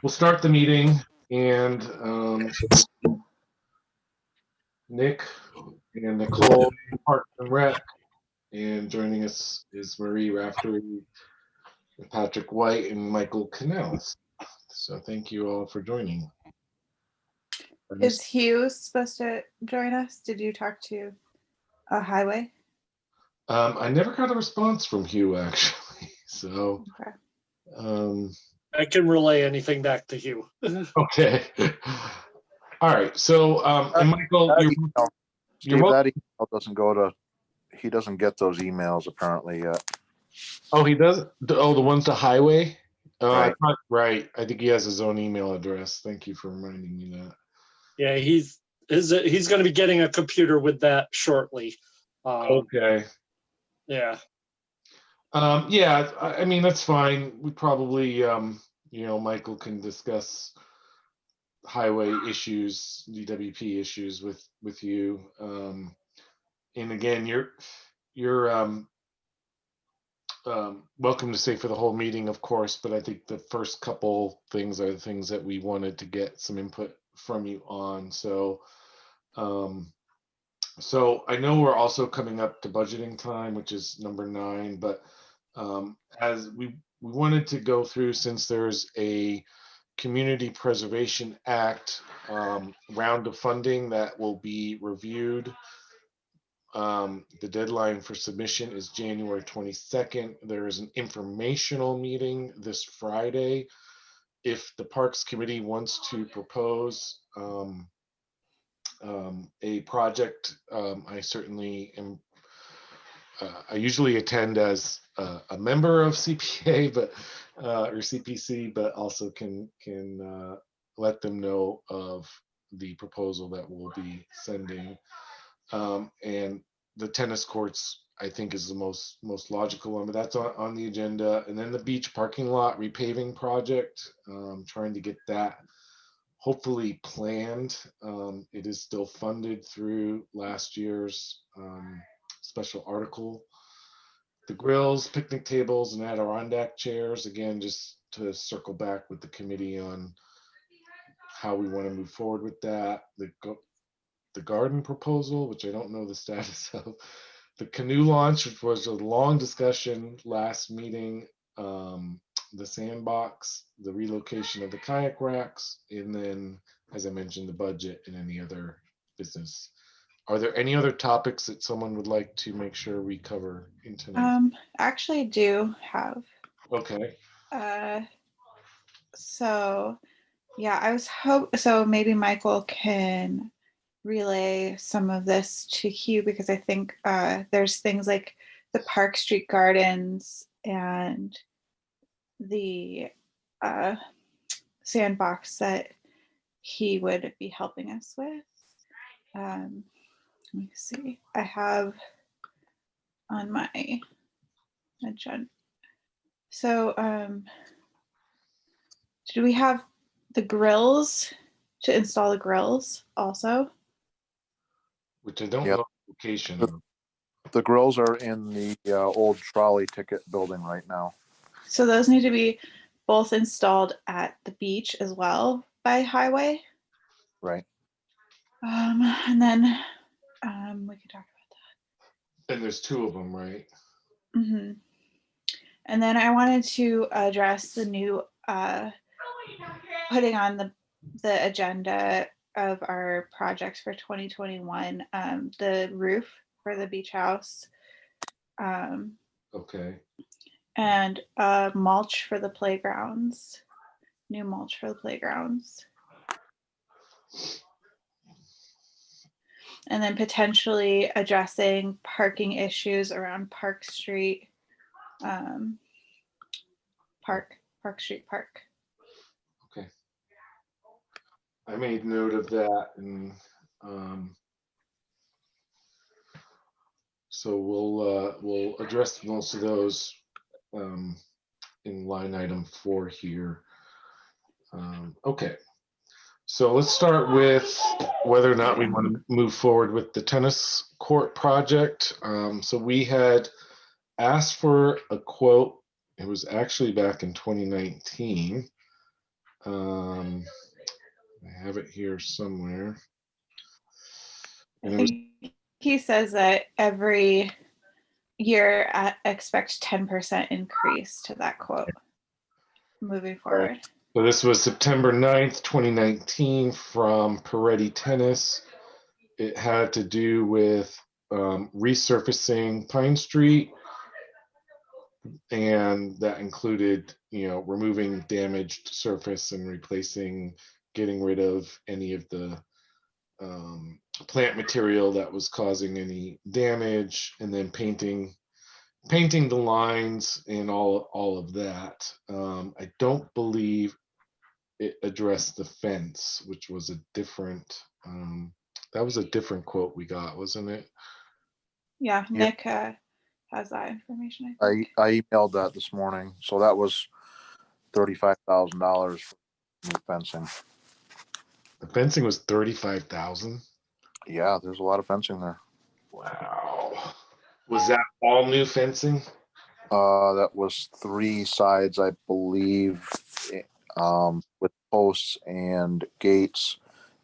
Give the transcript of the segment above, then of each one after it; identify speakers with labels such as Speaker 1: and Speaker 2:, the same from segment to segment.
Speaker 1: we'll start the meeting, and Nick and Nicole, Parks and Rec, and joining us is Marie Raftery, Patrick White, and Michael Canales. So thank you all for joining.
Speaker 2: Is Hugh supposed to join us? Did you talk to a highway?
Speaker 1: I never got a response from Hugh, actually. So
Speaker 2: okay.
Speaker 3: I can relay anything back to Hugh.
Speaker 1: Okay. All right. So, and Michael,
Speaker 4: that email doesn't go to. He doesn't get those emails apparently yet.
Speaker 1: Oh, he does. Oh, the ones to highway.
Speaker 4: Right.
Speaker 1: Right. I think he has his own email address. Thank you for reminding me that.
Speaker 3: Yeah, he's going to be getting a computer with that shortly.
Speaker 1: Okay.
Speaker 3: Yeah.
Speaker 1: Yeah. I mean, that's fine. We probably, Michael can discuss highway issues, DWP issues with you. And again, you're welcome to stay for the whole meeting, of course, but I think the first couple things are the things that we wanted to get some input from you on. So I know we're also coming up to budgeting time, which is number 9, but as we wanted to go through, since there's a Community Preservation Act round of funding that will be reviewed. The deadline for submission is January 22nd. There is an informational meeting this Friday. If the Parks Committee wants to propose a project, I certainly am. I usually attend as a member of CPA, or CPC, but also can let them know of the proposal that we'll be sending. And the tennis courts, I think, is the most logical one, but that's on the agenda. And then the beach parking lot repaving project, trying to get that hopefully planned. It is still funded through last year's special article. The grills, picnic tables, and Adirondack chairs, again, just to circle back with the committee on how we want to move forward with that. The garden proposal, which I don't know the status of. The canoe launch, which was a long discussion last meeting. The sandbox, the relocation of the kayak racks, and then, as I mentioned, the budget and any other business. Are there any other topics that someone would like to make sure we cover in tonight?
Speaker 2: Actually, I do have.
Speaker 1: Okay.
Speaker 2: So, yeah, so maybe Michael can relay some of this to Hugh, because I think there's things like the Park Street Gardens and the sandbox that he would be helping us with. Let me see. I have on my agenda. So, do we have the grills to install the grills also?
Speaker 1: Which I don't know the location of.
Speaker 4: The grills are in the old trolley ticket building right now.
Speaker 2: So those need to be both installed at the beach as well by highway.
Speaker 4: Right.
Speaker 2: And then we could talk about that.
Speaker 1: And there's 2 of them, right?
Speaker 2: Mm-hmm. And then I wanted to address the new putting on the agenda of our projects for 2021, the roof for the beach house.
Speaker 1: Okay.
Speaker 2: And mulch for the playgrounds. New mulch for the playgrounds. And then potentially addressing parking issues around Park Street. Park Street Park.
Speaker 1: Okay. I made note of that, and so we'll address most of those in line item 4 here. Okay. So let's start with whether or not we want to move forward with the tennis court project. So we had asked for a quote. It was actually back in 2019. I have it here somewhere. And it was,
Speaker 2: He says that every year expect 10% increase to that quote moving forward.
Speaker 1: so this was September 9th, 2019 from Peretti Tennis. It had to do with resurfacing Pine Street, and that included, removing damaged surface and replacing, getting rid of any of the plant material that was causing any damage, and then painting the lines and all of that. I don't believe it addressed the fence, which was a different that was a different quote we got, wasn't it?
Speaker 2: Yeah, Nick has that information. I think.
Speaker 4: I emailed that this morning. So that was $35,000 for new fencing.
Speaker 1: The fencing was 35,000.
Speaker 4: Yeah, there's a lot of fencing there.
Speaker 1: Wow. Was that all new fencing?
Speaker 4: That was 3 sides, I believe, with posts and gates.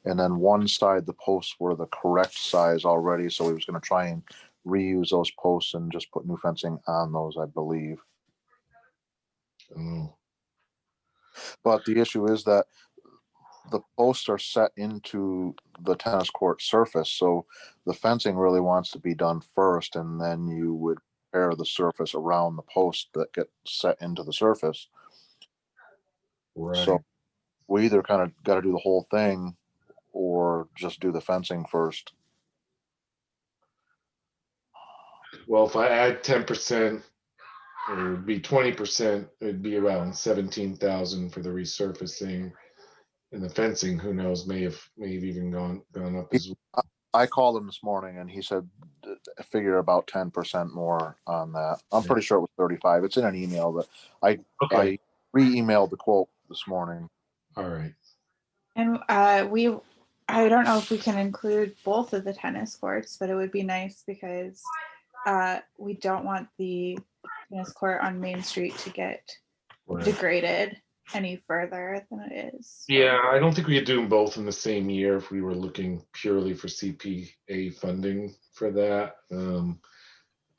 Speaker 4: And then one side, the posts were the correct size already. So he was going to try and reuse those posts and just put new fencing on those, I believe.
Speaker 1: Oh.
Speaker 4: But the issue is that the posts are set into the tennis court surface. So the fencing really wants to be done first, and then you would repair the surface around the post that get set into the surface.
Speaker 1: Right.
Speaker 4: So we either kind of got to do the whole thing or just do the fencing first.
Speaker 1: Well, if I add 10%, it would be 20%. It'd be around 17,000 for the resurfacing, and the fencing. Who knows? May have even gone up as well.
Speaker 4: I called him this morning and he said figure about 10% more on that. I'm pretty sure it was 35. It's in an email that I re-emailed the quote this morning.
Speaker 2: All right. And I don't know if we can include both of the tennis courts, but it would be nice because we don't want the tennis court on Main Street to get degraded any further than it is.
Speaker 1: Yeah, I don't think we could do them both in the same year if we were looking purely for CPA funding for that.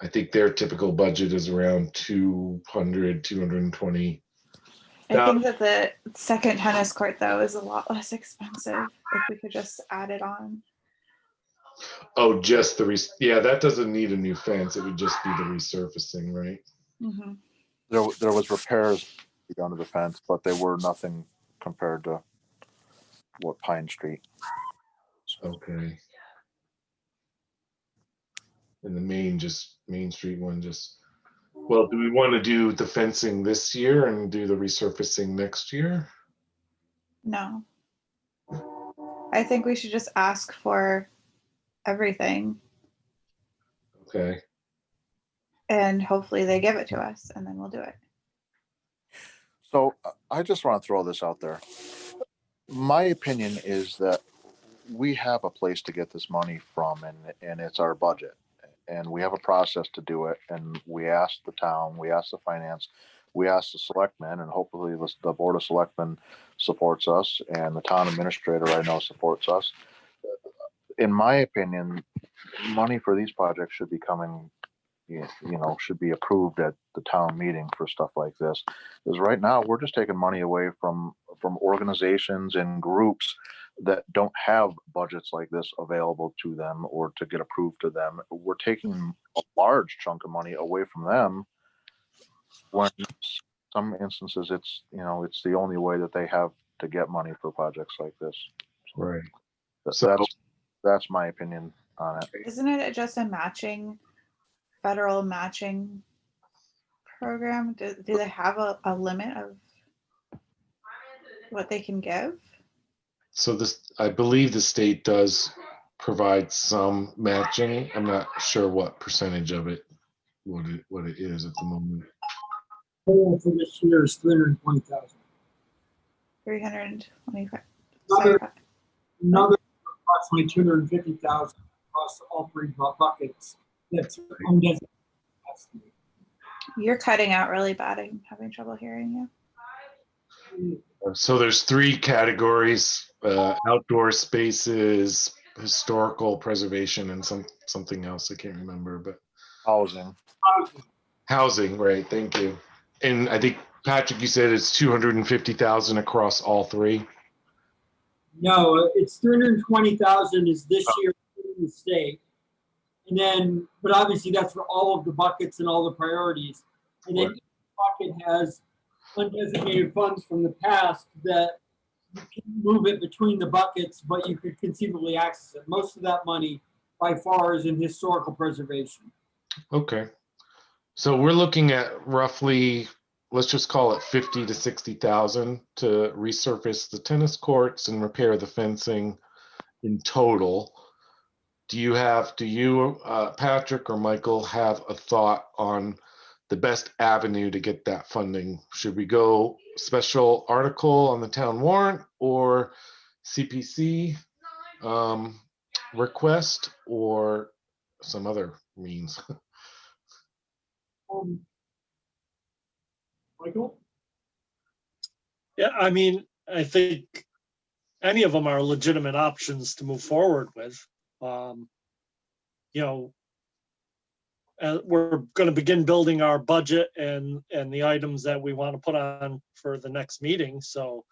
Speaker 1: I think their typical budget is around 220.
Speaker 2: I think that the second tennis court, though, is a lot less expensive if we could just add it on.
Speaker 1: Oh, just that doesn't need a new fence. It would just be the resurfacing, right?
Speaker 2: Mm-hmm.
Speaker 4: There was repairs done to the fence, but they were nothing compared to what Pine Street.
Speaker 1: Okay. And the Main Street one well, do we want to do the fencing this year and do the resurfacing next year?
Speaker 2: No. I think we should just ask for everything.
Speaker 1: Okay.
Speaker 2: And hopefully they give it to us and then we'll do it.
Speaker 4: So I just want to throw this out there. My opinion is that we have a place to get this money from, and it's our budget. And we have a process to do it. And we asked the town, we asked the finance, we asked the selectmen, and hopefully the Board of Selectmen supports us, and the town administrator I know supports us. In my opinion, money for these projects should be coming, should be approved at the town meeting for stuff like this. Because right now we're just taking money away from organizations and groups that don't have budgets like this available to them or to get approved to them. We're taking a large chunk of money away from them when some instances it's the only way that they have to get money for projects like this.
Speaker 1: Right.
Speaker 4: That's my opinion on it.
Speaker 2: Isn't it just a federal matching program? Do they have a limit of what they can give?
Speaker 1: So I believe the state does provide some matching. I'm not sure what percentage of it, what it is at the moment.
Speaker 5: Total for this year is 320,000.
Speaker 2: 325.
Speaker 5: Another approximately 250,000 across all 3 buckets. That's undesignated.
Speaker 2: You're cutting out really bad. I'm having trouble hearing you.
Speaker 1: So there's three categories: outdoor spaces, historical preservation, and something else I can't remember. But
Speaker 4: Housing.
Speaker 1: housing, right? Thank you. And I think Patrick, you said it's 250,000 across all three.
Speaker 5: No, it's 320,000 is this year in the state. And then, but obviously that's for all of the buckets and all the priorities. And then
Speaker 1: Right.
Speaker 5: each bucket has undesignated funds from the past that you can move it between the buckets, but you could conceivably access it. Most of that money by far is in historical preservation.
Speaker 1: Okay. So we're looking at roughly, let's just call it 50 to 60,000 to resurface the tennis courts and repair the fencing in total. Do you, Patrick or Michael, have a thought on the best avenue to get that funding? Should we go special article on the town warrant or CPC request or some other means?
Speaker 5: Michael?
Speaker 3: Yeah, I mean, I think any of them are legitimate options to move forward with. You know, we're going to begin building our budget and the items that we want to put on for the next meeting. So,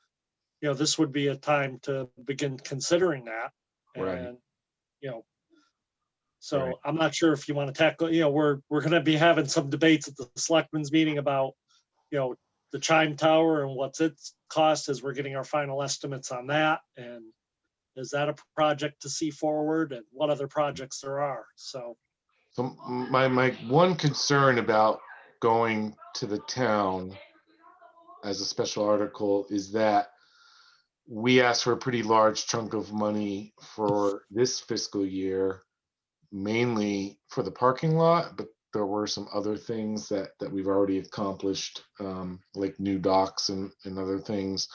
Speaker 3: you know, this would be a time to begin considering that.
Speaker 1: Right.
Speaker 3: And, you know, so
Speaker 1: Right.
Speaker 3: I'm not sure if you want to tackle, you know, we're going to be having some debates at the selectmen's meeting about, you know, the chime tower and what's its cost as we're getting our final estimates on that. And is that a project to see forward, and what other projects there are? So
Speaker 1: my one concern about going to the town as a special article is that we asked for a pretty large chunk of money for this fiscal year, mainly for the parking lot, but there were some other things that we've already accomplished, like new docks and other things.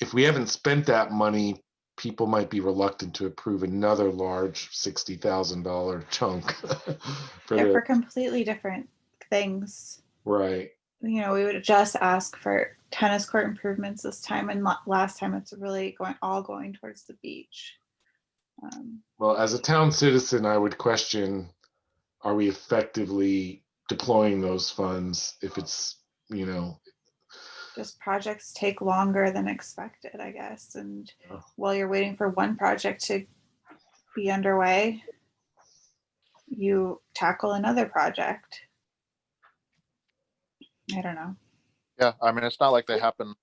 Speaker 1: If we haven't spent that money, people might be reluctant to approve another large $60,000 chunk for
Speaker 2: They're
Speaker 1: the
Speaker 2: for completely different things.
Speaker 1: right.
Speaker 2: You know, we would just ask for tennis court improvements this time, and last time it's really going towards the beach.
Speaker 1: Well, as a town citizen, I would question, are we effectively deploying those funds if it's, you know,
Speaker 2: Just projects take longer than expected, I guess. And
Speaker 1: Oh.
Speaker 2: while you're waiting for one project to be underway, you tackle another project. I don't know.
Speaker 4: Yeah, I mean, it's not like they happen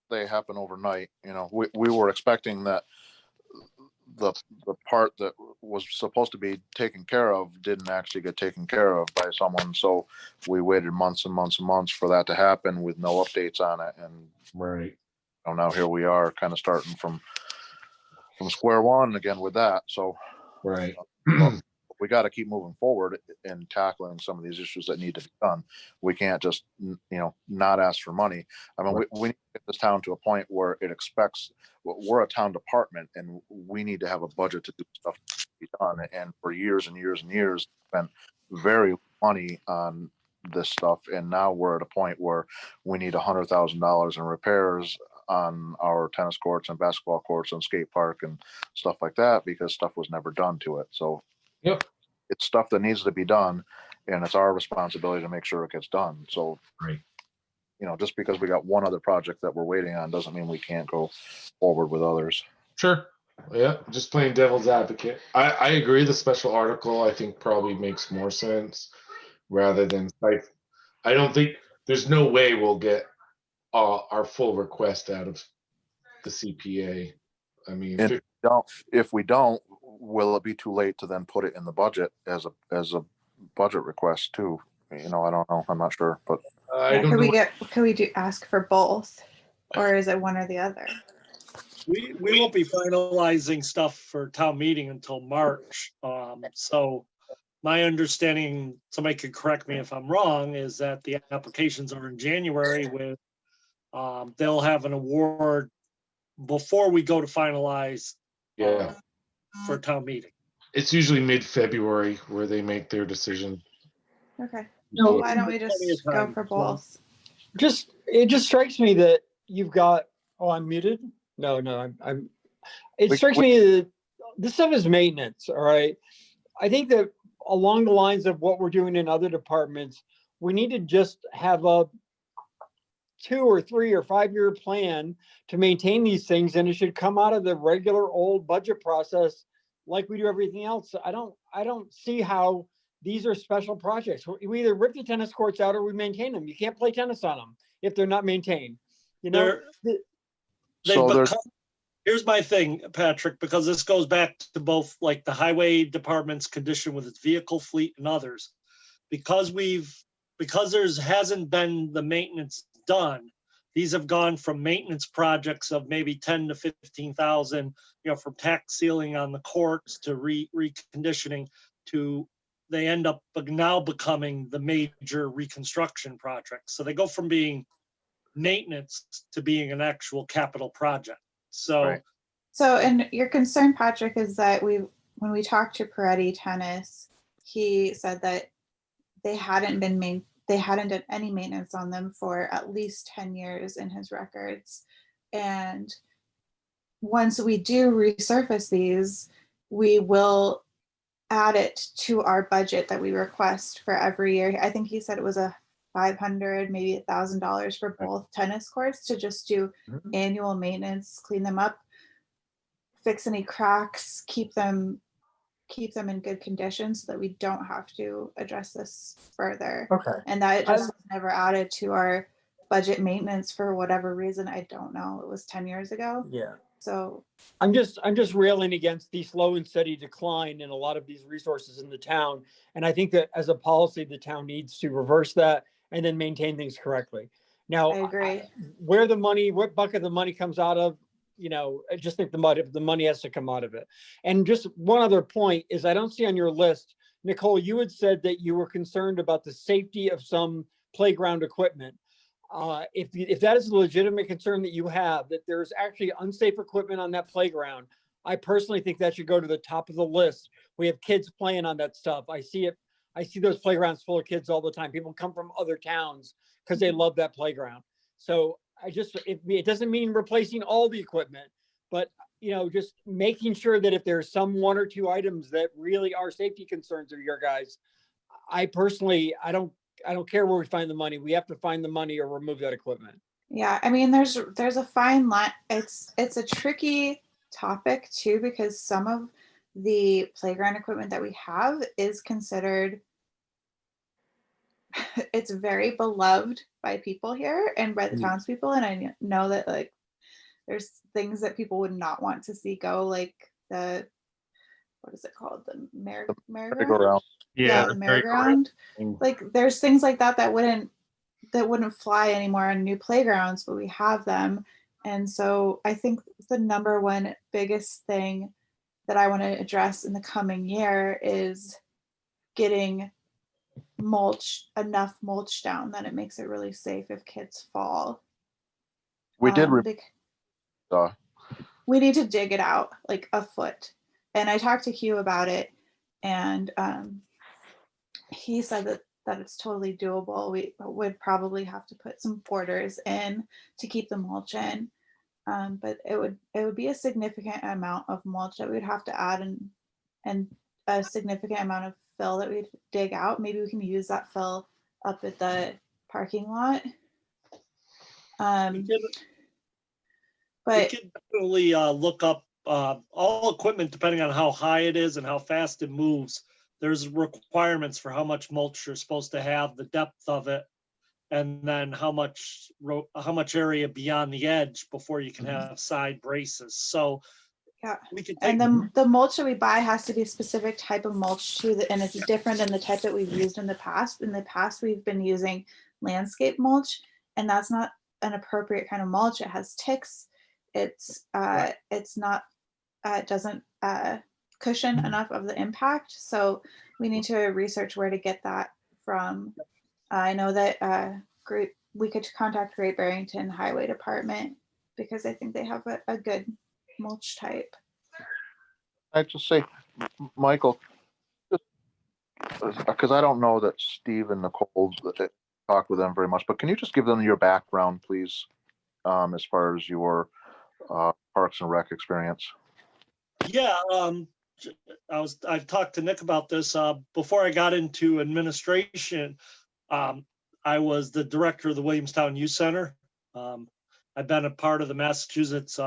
Speaker 4: overnight. You know, we were expecting that the part that was supposed to be taken care of didn't actually get taken care of by someone. So we waited months and months and months for that to happen with no updates on it. And
Speaker 1: right.
Speaker 4: now here we are kind of starting from square one again with that. So
Speaker 1: Right.
Speaker 4: we got to keep moving forward and tackling some of these issues that need to be done. We can't just, not ask for money. I mean,
Speaker 1: Right.
Speaker 4: we need to get this town to a point where it expects, we're a town department and we need to have a budget to do stuff to be done. And for years and years and years, spent very money on this stuff. And now we're at a point where we need $100,000 in repairs on our tennis courts and basketball courts and skate park and stuff like that, because stuff was never done to it. So
Speaker 1: Yep.
Speaker 4: it's stuff that needs to be done, and it's our responsibility to make sure it gets done. So,
Speaker 1: Right.
Speaker 4: Just because we got one other project that we're waiting on doesn't mean we can't go forward with others.
Speaker 1: Sure. Yeah. Just playing devil's advocate. I agree. The special article, I think, probably makes more sense rather than I don't think there's no way we'll get our full request out of the CPA. I mean,
Speaker 4: And if we don't, will it be too late to then put it in the budget as a budget request too? I don't know. I'm not sure, but
Speaker 1: I
Speaker 2: Yeah,
Speaker 1: don't know.
Speaker 2: could we ask for both, or is it one or the other?
Speaker 3: we won't be finalizing stuff for town meeting until March. So my understanding, somebody could correct me if I'm wrong, is that the applications are in January with, they'll have an award before we go to finalize
Speaker 1: Yeah.
Speaker 3: for town meeting.
Speaker 1: It's usually mid-February where they make their decision.
Speaker 2: Okay.
Speaker 5: No,
Speaker 2: Why don't we just
Speaker 3: Plenty of
Speaker 2: go
Speaker 3: time,
Speaker 2: for
Speaker 3: so-
Speaker 2: both?
Speaker 5: it just strikes me that,
Speaker 6: you've got, oh, I'm muted? No, it
Speaker 4: We-
Speaker 6: strikes me that this stuff is maintenance, all right? I think that along the lines of what we're doing in other departments, we need to just have a 2 or 3 or 5 year plan to maintain these things, and it should come out of the regular old budget process like we do everything else. I don't see how these are special projects. We either rip the tennis courts out or we maintain them. You can't play tennis on them if they're not maintained. You know,
Speaker 3: They've
Speaker 4: So there's,
Speaker 3: become, here's my thing, Patrick, because this goes back to both like the highway department's condition with its vehicle fleet and others. Because there hasn't been the maintenance done, these have gone from maintenance projects of maybe 10 to 15,000, from tack sealing on the courts to reconditioning to they end up now becoming the major reconstruction projects. So they go from being maintenance to being an actual capital project. So
Speaker 4: Right.
Speaker 2: So, and your concern, Patrick, is that when we talked to Peretti Tennis, he said that they hadn't done any maintenance on them for at least 10 years in his records. And once we do resurface these, we will add it to our budget that we request for every year. I think he said it was a $500, maybe $1,000 for both tennis courts to just do annual maintenance, clean them up, fix any cracks, keep them in good condition so that we don't have to address this further.
Speaker 6: okay.
Speaker 2: And that it just was never added to our budget maintenance for whatever reason. I don't know. It was 10 years ago.
Speaker 6: Yeah.
Speaker 2: So
Speaker 6: I'm just railing against the slow and steady decline in a lot of these resources in the town. And I think that as a policy, the town needs to reverse that and then maintain things correctly. Now,
Speaker 2: I agree.
Speaker 6: what bucket the money comes out of, I just think the money has to come out of it. And just one other point is I don't see on your list, Nicole, you had said that you were concerned about the safety of some playground equipment. If that is a legitimate concern that you have, that there's actually unsafe equipment on that playground, I personally think that should go to the top of the list. We have kids playing on that stuff. I see those playgrounds full of kids all the time. People come from other towns because they love that playground. So it doesn't mean replacing all the equipment, but just making sure that if there's some 1 or 2 items that really are safety concerns of your guys, I don't care where we find the money. We have to find the money or remove that equipment.
Speaker 2: Yeah, I mean, there's a fine line. It's a tricky topic too, because some of the playground equipment that we have is considered, it's very beloved by people here and by the townspeople. And I know that like there's things that people would not want to see go, like what is it called? The merry-go-round? Yeah, the merry-go-round. Like there's things like that wouldn't fly anymore on new playgrounds, but we have them. And so I think the number one biggest thing that I want to address in the coming year is getting enough mulch down that it makes it really safe if kids fall.
Speaker 4: we did,
Speaker 2: We need to dig it out like a foot. And I talked to Hugh about it, and he said that it's totally doable. We would probably have to put some borders in to keep the mulch in, but it would be a significant amount of mulch that we'd have to add, and a significant amount of fill that we'd dig out. Maybe we can use that fill up at the parking lot.
Speaker 3: we
Speaker 2: But
Speaker 3: can definitely look up all equipment depending on how high it is and how fast it moves. There's requirements for how much mulch you're supposed to have, the depth of it, and then how much area beyond the edge before you can have side braces. So
Speaker 2: yeah,
Speaker 3: we can take,
Speaker 2: and the mulch that we buy has to be a specific type of mulch too, and it's different than the type that we've used in the past. In the past, we've been using landscape mulch, and that's not an appropriate kind of mulch. It has ticks. It's not, it doesn't cushion enough of the impact. So we need to research where to get that from. I know that we could contact Great Barrington Highway Department because I think they have a good mulch type.
Speaker 4: I just say, Michael, because I don't know that Steve and Nicole talk with them very much, but can you just give them your background, please? as far as your Parks and Rec experience?
Speaker 3: Yeah, I've talked to Nick about this. Before I got into administration, I was the director of the Williamstown Youth Center. I've been a part of the Massachusetts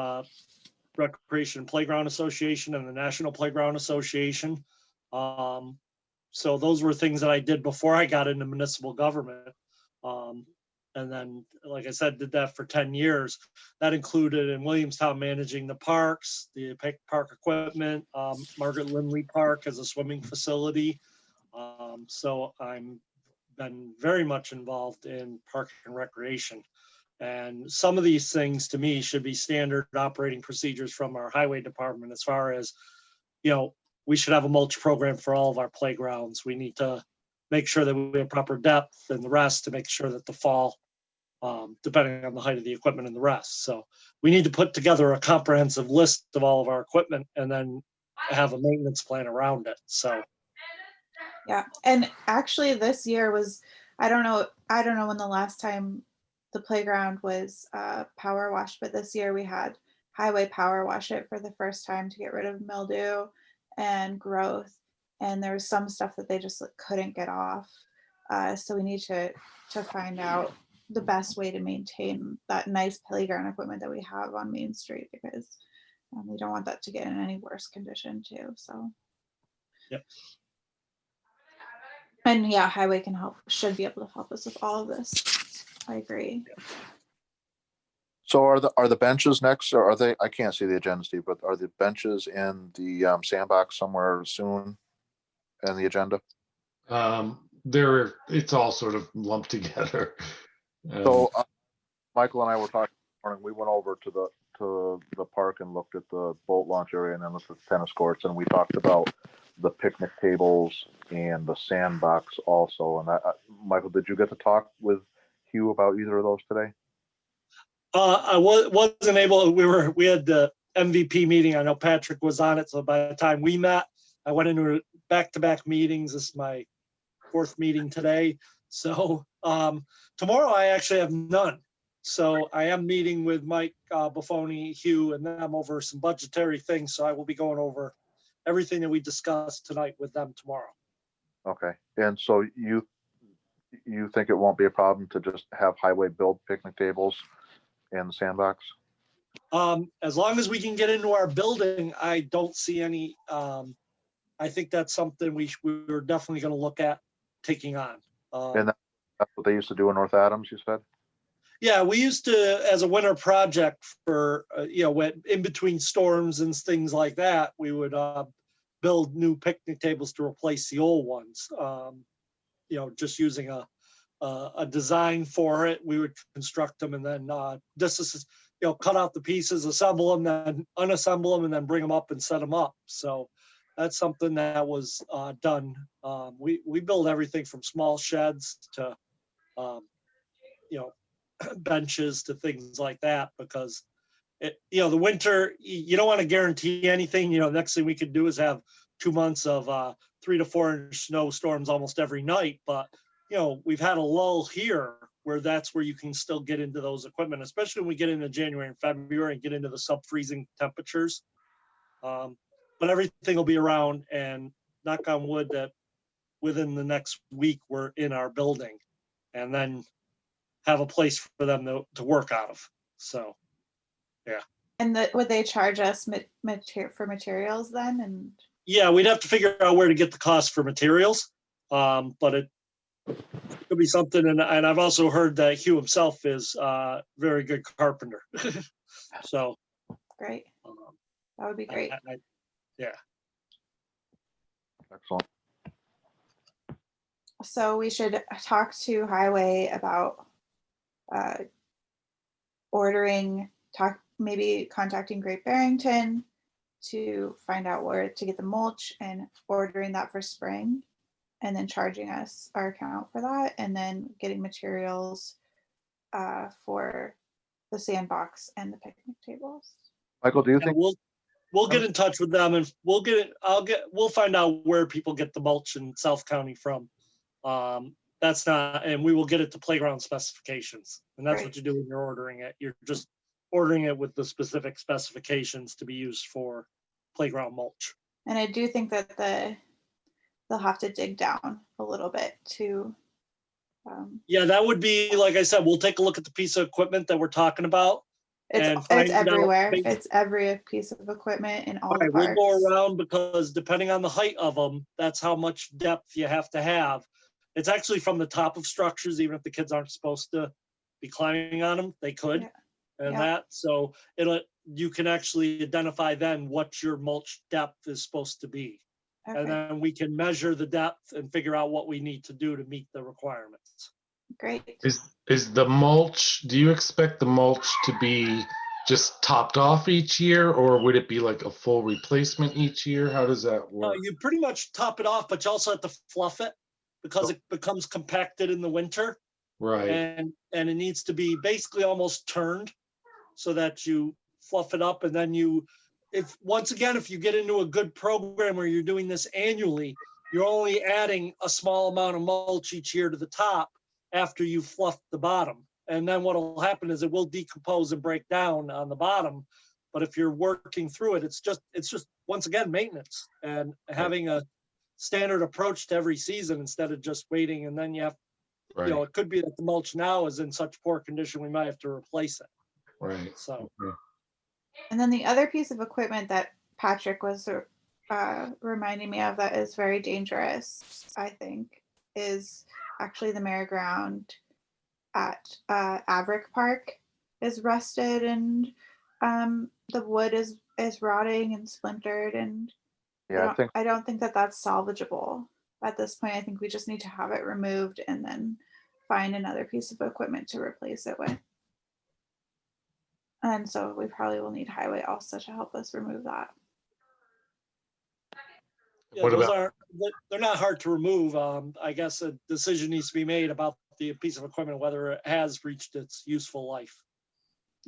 Speaker 3: Recreation and Playground Association and the National Playground Association. So those were things that I did before I got into municipal government. And then, like I said, did that for 10 years. That included in Williamstown managing the parks, the park equipment, Margaret Lindley Park as a swimming facility. So I'm been very much involved in park and recreation. And some of these things to me should be standard operating procedures from our highway department as far as, we should have a mulch program for all of our playgrounds. We need to make sure that we have proper depth and the rest to make sure that the fall, depending on the height of the equipment and the rest. So we need to put together a comprehensive list of all of our equipment and then have a maintenance plan around it. So
Speaker 2: Yeah, and actually this year was, I don't know when the last time the playground was power washed, but this year we had highway power wash it for the first time to get rid of mildew and growth. And there was some stuff that they just couldn't get off. So we need to find out the best way to maintain that nice playground equipment that we have on Main Street, because we don't want that to get in any worse condition too. So.
Speaker 3: Yep.
Speaker 2: And yeah, highway should be able to help us with all of this. I agree.
Speaker 4: So are the benches next, or are they? I can't see the agenda, Steve, but are the benches in the sandbox somewhere soon in the agenda?
Speaker 1: It's all sort of lumped together.
Speaker 4: So Michael and I were talking this morning. We went over to the park and looked at the boat launch area and then looked at the tennis courts, and we talked about the picnic tables and the sandbox also. And Michael, did you get to talk with Hugh about either of those today?
Speaker 3: I wasn't able. We had the MVP meeting. I know Patrick was on it. So by the time we met, I went into back-to-back meetings. This is my 4th meeting today. So tomorrow I actually have none. So I am meeting with Mike Buffoni, Hugh, and them over some budgetary things. So I will be going over everything that we discussed tonight with them tomorrow.
Speaker 4: Okay. And so you think it won't be a problem to just have highway build picnic tables in the sandbox?
Speaker 3: As long as we can get into our building, I don't see any. I think that's something we're definitely going to look at taking on.
Speaker 4: And that's what they used to do in North Adams, you said?
Speaker 3: Yeah, we used to, as a winter project for, when in between storms and things like that, we would build new picnic tables to replace the old ones. Just using a design for it. We would construct them and then cut out the pieces, assemble them, then unassemble them, and then bring them up and set them up. So that's something that was done. We build everything from small sheds to, benches to things like that, because the winter, you don't want to guarantee anything. Next thing we could do is have 2 months of 3 to 4 inch snowstorms almost every night. But we've had a lull here where that's where you can still get into those equipment, especially when we get into January and February and get into the sub-freezing temperatures. But everything will be around, and knock on wood that within the next week we're in our building, and then have a place for them to work out of. So, yeah.
Speaker 2: And would they charge us for materials then? And
Speaker 3: yeah, we'd have to figure out where to get the cost for materials. But it could be something. And I've also heard that Hugh himself is a very good carpenter. So
Speaker 2: great. That would be great.
Speaker 3: Yeah.
Speaker 4: Excellent.
Speaker 2: So we should talk to Highway about maybe contacting Great Barrington to find out where to get the mulch and ordering that for spring, and then charging us our account for that, and then getting materials for the sandbox and the picnic tables.
Speaker 4: Michael, do you think
Speaker 3: we'll get in touch with them, and we'll find out where people get the mulch in South County from. that's not, and we will get it to playground specifications. And that's
Speaker 2: Right.
Speaker 3: what you do when you're ordering it. You're just ordering it with the specific specifications to be used for playground mulch.
Speaker 2: And I do think that they'll have to dig down a little bit to.
Speaker 3: Yeah, that would be, like I said, we'll take a look at the piece of equipment that we're talking about. And
Speaker 2: It's
Speaker 3: find out
Speaker 2: everywhere.
Speaker 3: based-
Speaker 2: It's every piece of equipment in all the
Speaker 3: Right, we'll
Speaker 2: parks.
Speaker 3: go around because depending on the height of them, that's how much depth you have to have. It's actually from the top of structures, even if the kids aren't supposed to be climbing on them, they could.
Speaker 2: Yeah.
Speaker 3: And
Speaker 2: Yeah.
Speaker 3: that, so you can actually identify then what your mulch depth is supposed to be. And
Speaker 2: Okay,
Speaker 3: then we can measure the depth and figure out what we need to do to meet the requirements.
Speaker 2: great.
Speaker 1: Is the mulch, do you expect the mulch to be just topped off each year, or would it be like a full replacement each year? How does that work?
Speaker 3: You pretty much top it off, but you also have to fluff it because it becomes compacted in the winter.
Speaker 1: Right,
Speaker 3: And it needs to be basically almost turned so that you fluff it up. And then if you get into a good program where you're doing this annually, you're only adding a small amount of mulch each year to the top after you fluff the bottom. And then what will happen is it will decompose and break down on the bottom. But if you're working through it, it's just once again maintenance and having a standard approach to every season instead of just waiting. And then you have,
Speaker 1: right,
Speaker 3: it could be that the mulch now is in such poor condition we might have to replace it.
Speaker 1: right.
Speaker 3: So
Speaker 1: Okay.
Speaker 2: And then the other piece of equipment that Patrick was reminding me of that is very dangerous, I think, is actually the merry-go-round at Averick Park is rusted, and the wood is rotting and splintered, and
Speaker 4: Yeah,
Speaker 2: I don't think that that's salvageable at this point. I think we just need to have it removed and then find another piece of equipment to replace it with. And so we probably will need highway also to help us remove that.
Speaker 3: yeah,
Speaker 1: What
Speaker 3: those
Speaker 1: about-
Speaker 3: they're not hard to remove. I guess a decision needs to be made about the piece of equipment, whether it has reached its useful life,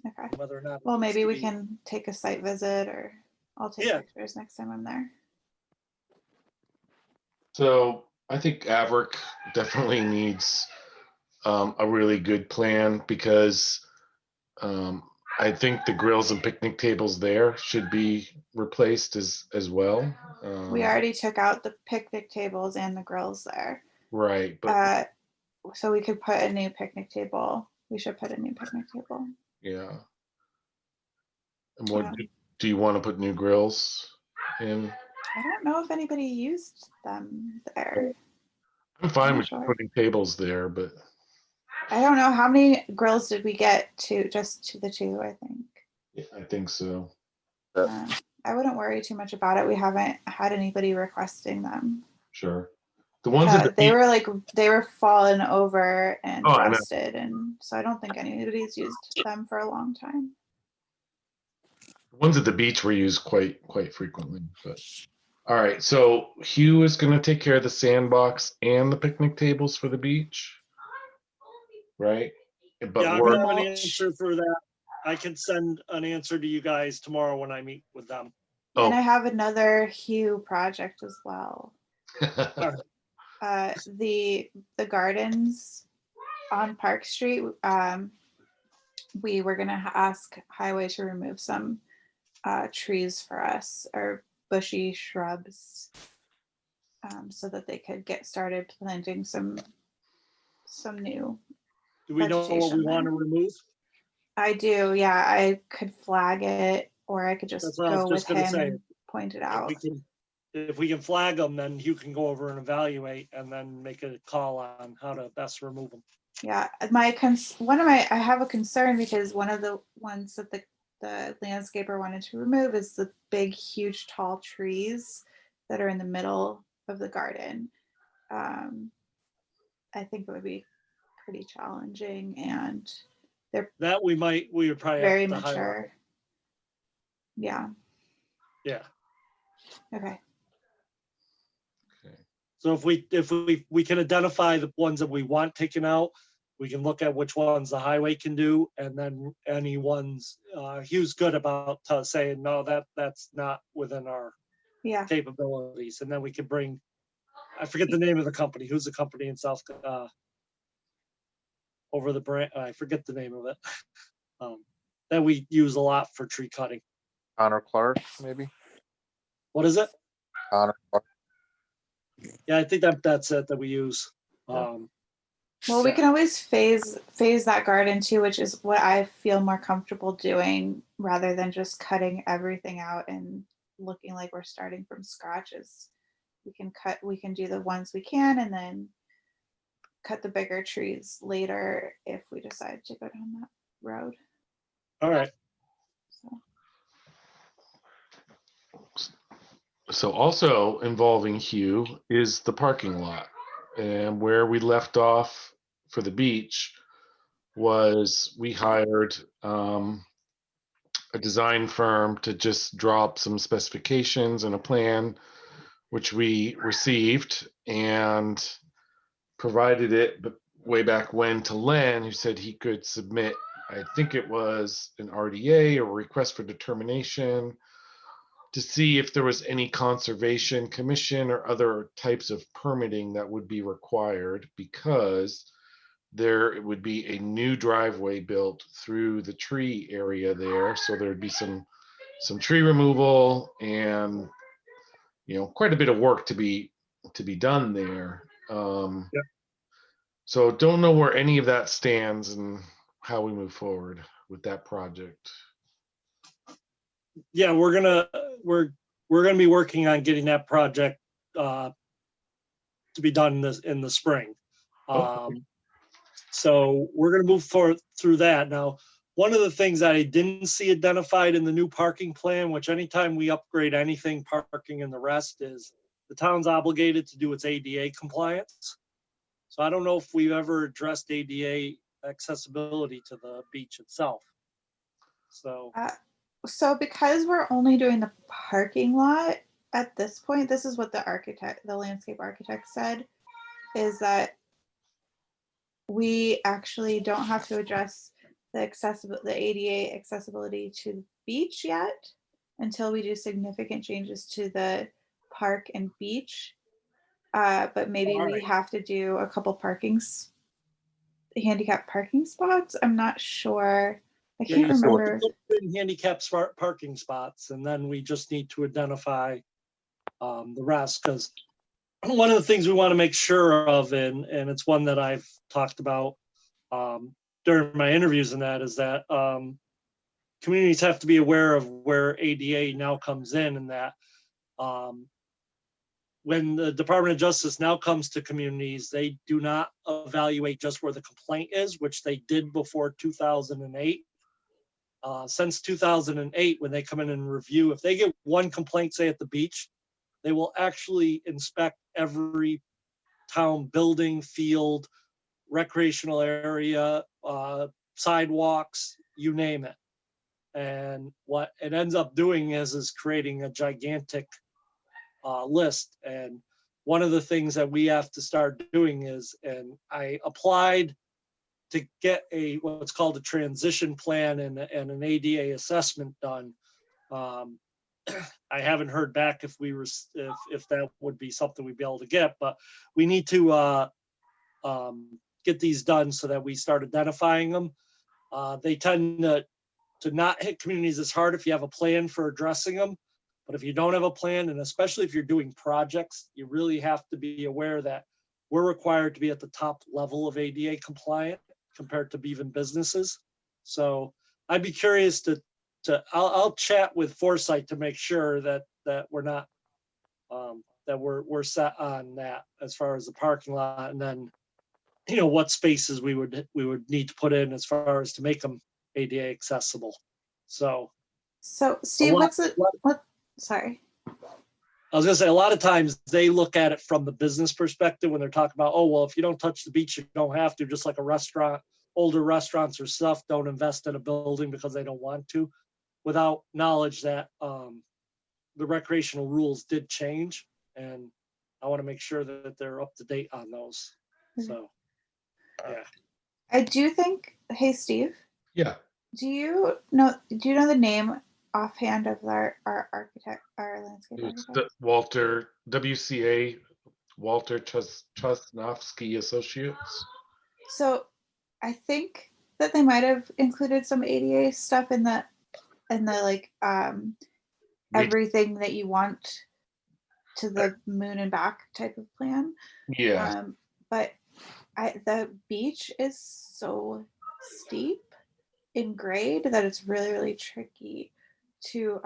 Speaker 2: Okay.
Speaker 3: whether or not. it
Speaker 2: Well,
Speaker 3: needs
Speaker 2: maybe
Speaker 3: to
Speaker 2: we
Speaker 3: be-
Speaker 2: can take a site visit, or I'll take
Speaker 3: Yeah.
Speaker 2: pictures next time I'm there.
Speaker 1: So I think Averick definitely needs a really good plan, because I think the grills and picnic tables there should be replaced as well.
Speaker 2: We already took out the picnic tables and the grills there.
Speaker 1: Right, but
Speaker 2: So we could put a new picnic table. We should put a new picnic table.
Speaker 1: yeah. And what
Speaker 2: Um,
Speaker 1: do you want to put new grills in?
Speaker 2: I don't know if anybody used them there.
Speaker 1: I'm fine
Speaker 2: not
Speaker 1: with
Speaker 2: sure.
Speaker 1: putting tables there, but
Speaker 2: I don't know how many grills did we get to, just to the two, I think.
Speaker 1: yeah, I think so.
Speaker 2: I wouldn't worry too much about it. We haven't had anybody requesting them.
Speaker 1: Sure. The ones at the
Speaker 2: They
Speaker 1: beach,
Speaker 2: were fallen over and
Speaker 1: Oh, I know.
Speaker 2: rusted, and so I don't think anybody's used them for a long time.
Speaker 1: the ones at the beach were used quite frequently. But all right, so Hugh is going to take care of the sandbox and the picnic tables for the beach, right? But
Speaker 3: Yeah, I'm
Speaker 1: we're
Speaker 3: gonna have an answer for that. I can send an answer to you guys tomorrow when I meet with them.
Speaker 2: And I
Speaker 1: oh.
Speaker 2: have another Hue project as well. The gardens on Park Street. We were gonna ask Highway to remove some trees for us, or bushy shrubs, so that they could get started planting some new.
Speaker 3: Do we know what we
Speaker 2: Vegetation
Speaker 3: want to
Speaker 2: there.
Speaker 3: remove?
Speaker 2: I do, yeah. I could flag it, or I could just
Speaker 3: That's what I was
Speaker 2: go with
Speaker 3: just gonna
Speaker 2: him
Speaker 3: say.
Speaker 2: and point it
Speaker 3: If
Speaker 2: out.
Speaker 3: we can flag them, then you can go over and evaluate and then make a call on how to best remove them.
Speaker 2: Yeah, I have a concern, because one of the ones that the landscaper wanted to remove is the big, huge, tall trees that are in the middle of the garden. I think it would be pretty challenging, and
Speaker 3: That we would probably
Speaker 2: very
Speaker 3: have to highlight.
Speaker 2: mature. Yeah,
Speaker 3: Yeah.
Speaker 2: okay.
Speaker 3: So if we can identify the ones that we want taken out, we can look at which ones the highway can do, and then any ones, Hugh's good about saying, no, that's not within our
Speaker 2: Yeah,
Speaker 3: capabilities. And then we can bring, I forget the name of the company. Who's the company in South, over the brand. I forget the name of it. That we use a lot for tree cutting.
Speaker 4: Connor Clark, maybe?
Speaker 3: What is it?
Speaker 4: Connor Clark.
Speaker 3: Yeah, I think that's it that we use.
Speaker 4: Yeah.
Speaker 2: Well, we can always phase that garden too, which is what I feel more comfortable doing rather than just cutting everything out and looking like we're starting from scratch. Is we can do the ones we can and then cut the bigger trees later if we decide to go down that road.
Speaker 3: All right.
Speaker 1: So also involving Hugh is the parking lot. And where we left off for the beach was we hired a design firm to just draw up some specifications and a plan, which we received and provided it way back when to Len, who said he could submit, I think it was an RDA or request for determination, to see if there was any conservation commission or other types of permitting that would be required, because there would be a new driveway built through the tree area there. So there would be some tree removal and, you know, quite a bit of work to be done there.
Speaker 3: Yep.
Speaker 1: So don't know where any of that stands and how we move forward with that project.
Speaker 3: Yeah, we're gonna be working on getting that project to be done in the spring.
Speaker 1: Okay.
Speaker 3: So we're gonna move forward through that. Now, one of the things I didn't see identified in the new parking plan, which anytime we upgrade anything, parking and the rest, is the town's obligated to do its ADA compliance. So I don't know if we've ever addressed ADA accessibility to the beach itself. So,
Speaker 2: So because we're only doing the parking lot at this point, this is what the landscape architect said, is that we actually don't have to address the ADA accessibility to the beach yet until we do significant changes to the park and beach. But maybe
Speaker 3: All
Speaker 2: we
Speaker 3: right.
Speaker 2: have to do a couple handicap parking spots. I'm not sure. I can't
Speaker 3: yeah, so we're
Speaker 2: remember.
Speaker 3: putting handicap parking spots, and then we just need to identify the rest, because one of the things we want to make sure of, and it's one that I've talked about during my interviews, and that is that communities have to be aware of where ADA now comes in, and that when the Department of Justice now comes to communities, they do not evaluate just where the complaint is, which they did before 2008. Since 2008, when they come in and review, if they get one complaint, say at the beach, they will actually inspect every town building, field, recreational area, sidewalks, you name it. And what it ends up doing is creating a gigantic list. And one of the things that we have to start doing is, and I applied to get what's called a transition plan and an ADA assessment done. I haven't heard back if that would be something we'd be able to get, but we need to get these done so that we start identifying them. They tend to not hit communities as hard if you have a plan for addressing them. But if you don't have a plan, and especially if you're doing projects, you really have to be aware that we're required to be at the top level of ADA compliant compared to even businesses. So I'd be curious I'll chat with Foresight to make sure that we're not, that we're set on that as far as the parking lot, and then, you know, what spaces we would need to put in as far as to make them ADA accessible. So
Speaker 2: Steve, sorry.
Speaker 3: I was gonna say, a lot of times they look at it from the business perspective when they're talking about, oh, well, if you don't touch the beach, you don't have to, just like a restaurant. Older restaurants or stuff don't invest in a building because they don't want to, without knowledge that the recreational rules did change. And I want to make sure that they're up to date on those. So, yeah.
Speaker 2: I do think, hey, Steve,
Speaker 1: Yeah.
Speaker 2: do you know the name offhand of our architect, our landscape
Speaker 1: It's
Speaker 2: architect?
Speaker 1: Walter, WCA, Walter Chusnovsky Associates.
Speaker 2: So I think that they might have included some ADA stuff in the like everything that you want to the moon and back type of plan.
Speaker 1: Yeah.
Speaker 2: But the beach is so steep in grade that it's really, really tricky to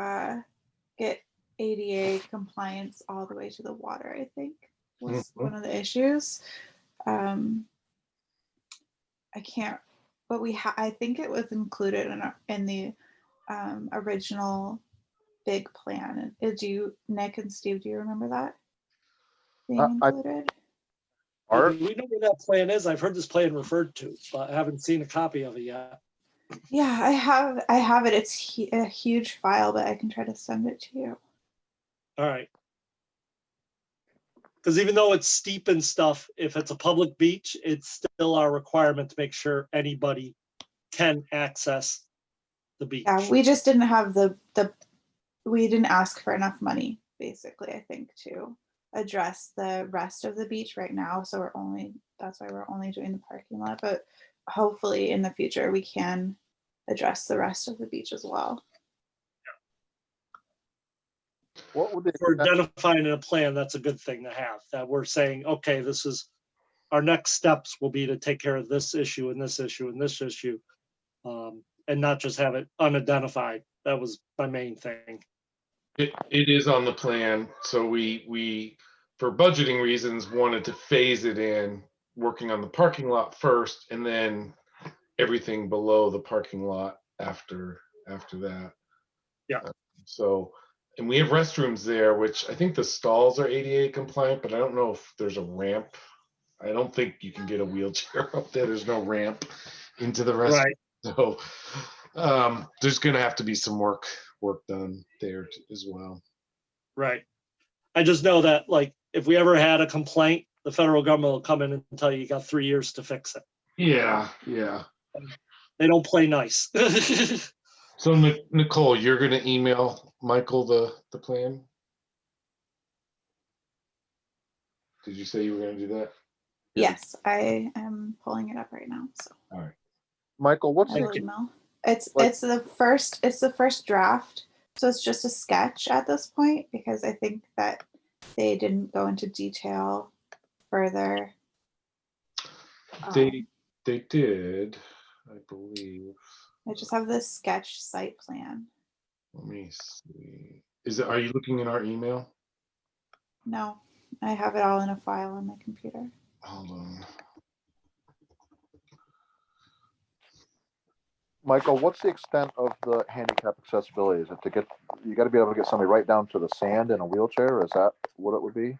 Speaker 2: get ADA compliance all the way to the water, I think was
Speaker 1: Mhm.
Speaker 2: one of the issues. I can't, but I think it was included in the original big plan. Nick and Steve, do you remember that being included?
Speaker 4: Art,
Speaker 3: Do we know where that plan is? I've heard this plan referred to, but I haven't seen a copy of it yet.
Speaker 2: Yeah, I have it. It's a huge file, but I can try to send it to you.
Speaker 3: All right. Because even though it's steep and stuff, if it's a public beach, it's still our requirement to make sure anybody can access the beach.
Speaker 2: Yeah, we just didn't have we didn't ask for enough money, basically, I think, to address the rest of the beach right now. So that's why we're only doing the parking lot. But hopefully in the future we can address the rest of the beach as well.
Speaker 4: what would the
Speaker 3: For
Speaker 4: extent-
Speaker 3: identifying in a plan, that's a good thing to have, that we're saying, okay, this is, our next steps will be to take care of this issue and this issue and this issue. And not just have it unidentified. That was my main thing.
Speaker 1: It is on the plan. So we for budgeting reasons wanted to phase it in, working on the parking lot first, and then everything below the parking lot after that.
Speaker 3: Yeah.
Speaker 1: So, and we have restrooms there, which I think the stalls are ADA compliant, but I don't know if there's a ramp. I don't think you can get a wheelchair up there. There's no ramp into the restroom.
Speaker 3: Right.
Speaker 1: So there's going to have to be some work done there as well.
Speaker 3: Right. I just know that, like, if we ever had a complaint, the federal government will come in and tell you got 3 years to fix it.
Speaker 1: Yeah.
Speaker 3: They don't play nice.
Speaker 1: So Nicole, you're going to email Michael the plan? Did you say you were going to do that?
Speaker 2: Yes, I am pulling it up right now. So
Speaker 1: All right.
Speaker 4: Michael, what's
Speaker 2: I will
Speaker 4: the,
Speaker 2: email. It's
Speaker 4: Like-
Speaker 2: the first draft. So it's just a sketch at this point because I think that they didn't go into detail further.
Speaker 1: They did, I believe.
Speaker 2: I just have this sketch site plan.
Speaker 1: Let me see. Are you looking in our email?
Speaker 2: No, I have it all in a file on my computer.
Speaker 1: Hold on.
Speaker 4: Michael, what's the extent of the handicap accessibility? Is it to get, you got to be able to get somebody right down to the sand in a wheelchair? Is that what it would be?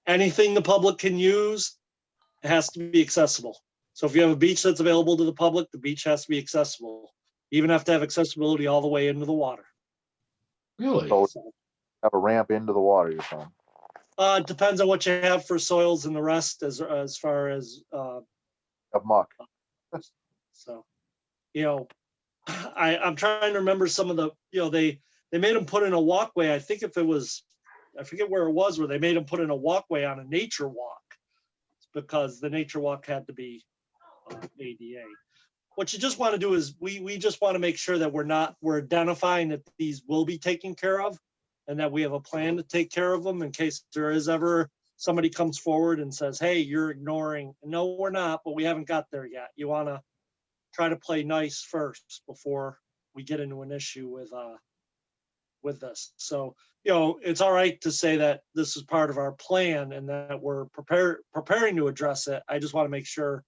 Speaker 3: Anything the public can use has to be accessible. So if you have a beach that's available to the public, the beach has to be accessible. You even have to have accessibility all the way into the water.
Speaker 1: Really?
Speaker 4: So have a ramp into the water, you're saying?
Speaker 3: It depends on what you have for soils and the rest as far as
Speaker 4: Of muck.
Speaker 3: so, I'm trying to remember some of the, they made them put in a walkway. I think I forget where it was, where they made them put in a walkway on a nature walk because the nature walk had to be ADA. What you just want to do is we just want to make sure that we're identifying that these will be taken care of and that we have a plan to take care of them in case there is ever somebody comes forward and says, hey, you're ignoring. No, we're not, but we haven't got there yet. You want to try to play nice first before we get into an issue with this. So, it's all right to say that this is part of our plan and that we're preparing to address it. I just want to make sure.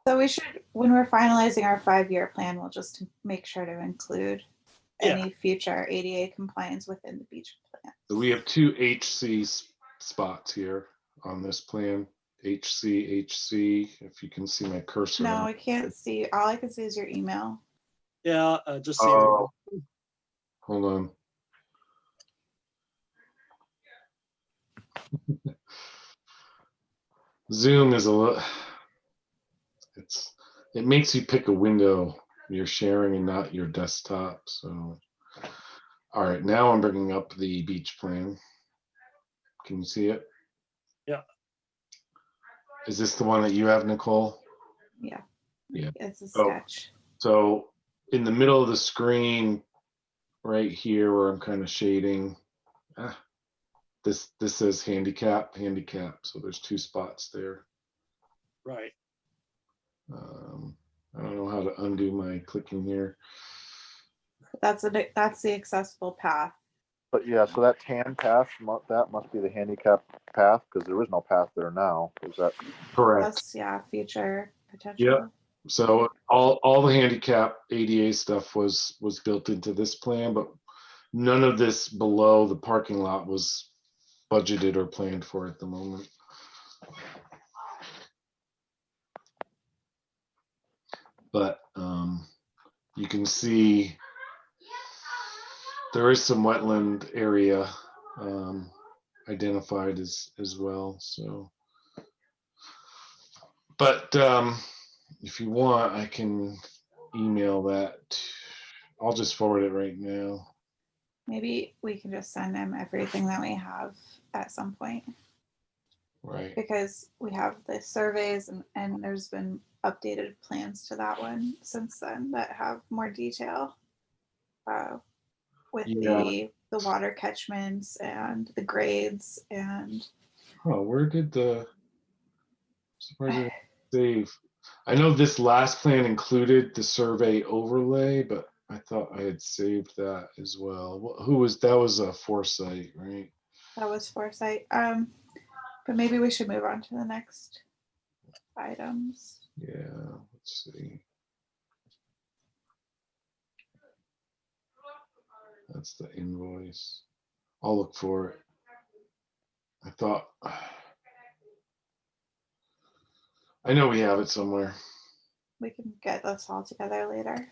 Speaker 2: So we should, when we're finalizing our 5-year plan, we'll just make sure to include any future ADA compliance within the beach plan.
Speaker 1: So we have 2 HC spots here on this plan. HC, if you can see my cursor.
Speaker 2: No, I can't see. All I can see is your email.
Speaker 3: Yeah, just see.
Speaker 1: Oh. Hold on. Zoom is it makes you pick a window you're sharing and not your desktop. So, all right, now I'm bringing up the beach plan. Can you see it?
Speaker 3: Yeah.
Speaker 1: Is this the one that you have, Nicole?
Speaker 2: Yeah.
Speaker 1: Yeah.
Speaker 2: It's a
Speaker 1: Oh.
Speaker 2: sketch.
Speaker 1: So in the middle of the screen, right here where I'm kind of shading, this says handicap. So there's 2 spots there.
Speaker 3: Right.
Speaker 1: I don't know how to undo my clicking here.
Speaker 2: That's the accessible path.
Speaker 4: But yeah, so that tan path, that must be the handicap path, because there is no path there now. Is that,
Speaker 1: Correct.
Speaker 2: That's future potential.
Speaker 1: Yep. So all the handicap ADA stuff was built into this plan, but none of this below the parking lot was budgeted or planned for at the moment. But you can see there is some wetland area identified as well. So, but if you want, I can email that. I'll just forward it right now.
Speaker 2: Maybe we can just send him everything that we have at some point,
Speaker 1: Right.
Speaker 2: because we have the surveys and there's been updated plans to that one since then that have more detail with
Speaker 1: Yeah.
Speaker 2: the water catchments and the grades and
Speaker 1: Oh, where did it save? I know this last plan included the survey overlay, but I thought I had saved that as well. That was a Foresight, right?
Speaker 2: that was foresight. But maybe we should move on to the next items.
Speaker 1: Yeah, let's see. That's the invoice. I'll look for it. I thought, I know we have it somewhere.
Speaker 2: We can get this all together later.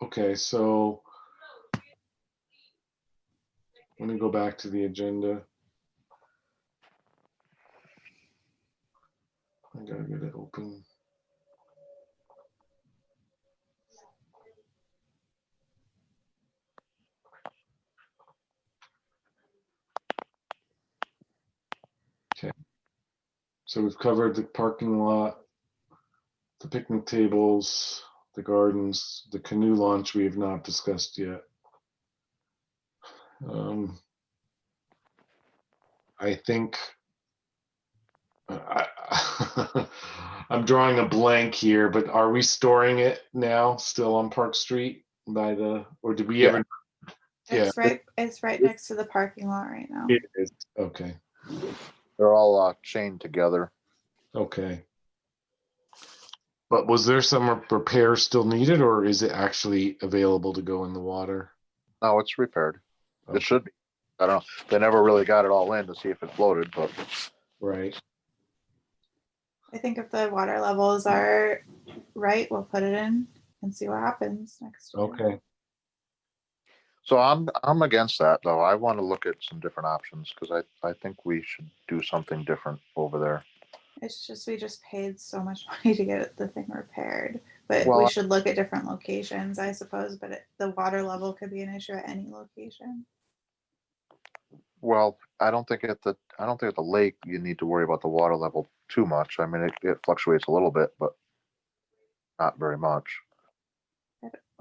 Speaker 1: Okay, so let me go back to the agenda. I gotta get it open. Okay. So we've covered the parking lot, the picnic tables, the gardens, the canoe launch we have not discussed yet. I think I'm drawing a blank here, but are we storing it now still on Park Street or did we ever? Yeah,
Speaker 2: It's right next to the parking lot right now.
Speaker 1: it is. Okay.
Speaker 4: they're all chained together.
Speaker 1: Okay. But was there some repair still needed, or is it actually available to go in the water?
Speaker 4: No, it's repaired.
Speaker 1: Okay.
Speaker 4: It should be. I don't know. They never really got it all in to see if it floated, but
Speaker 1: Right.
Speaker 2: I think if the water levels are right, we'll put it in and see what happens next year.
Speaker 1: Okay.
Speaker 4: so I'm against that though. I want to look at some different options because I think we should do something different over there.
Speaker 2: It's just we just paid so much money to get the thing repaired, but
Speaker 4: Well,
Speaker 2: we should look at different locations, I suppose. But the water level could be an issue at any location.
Speaker 4: Well, I don't think at the lake you need to worry about the water level too much. I mean, it fluctuates a little bit, but not very much.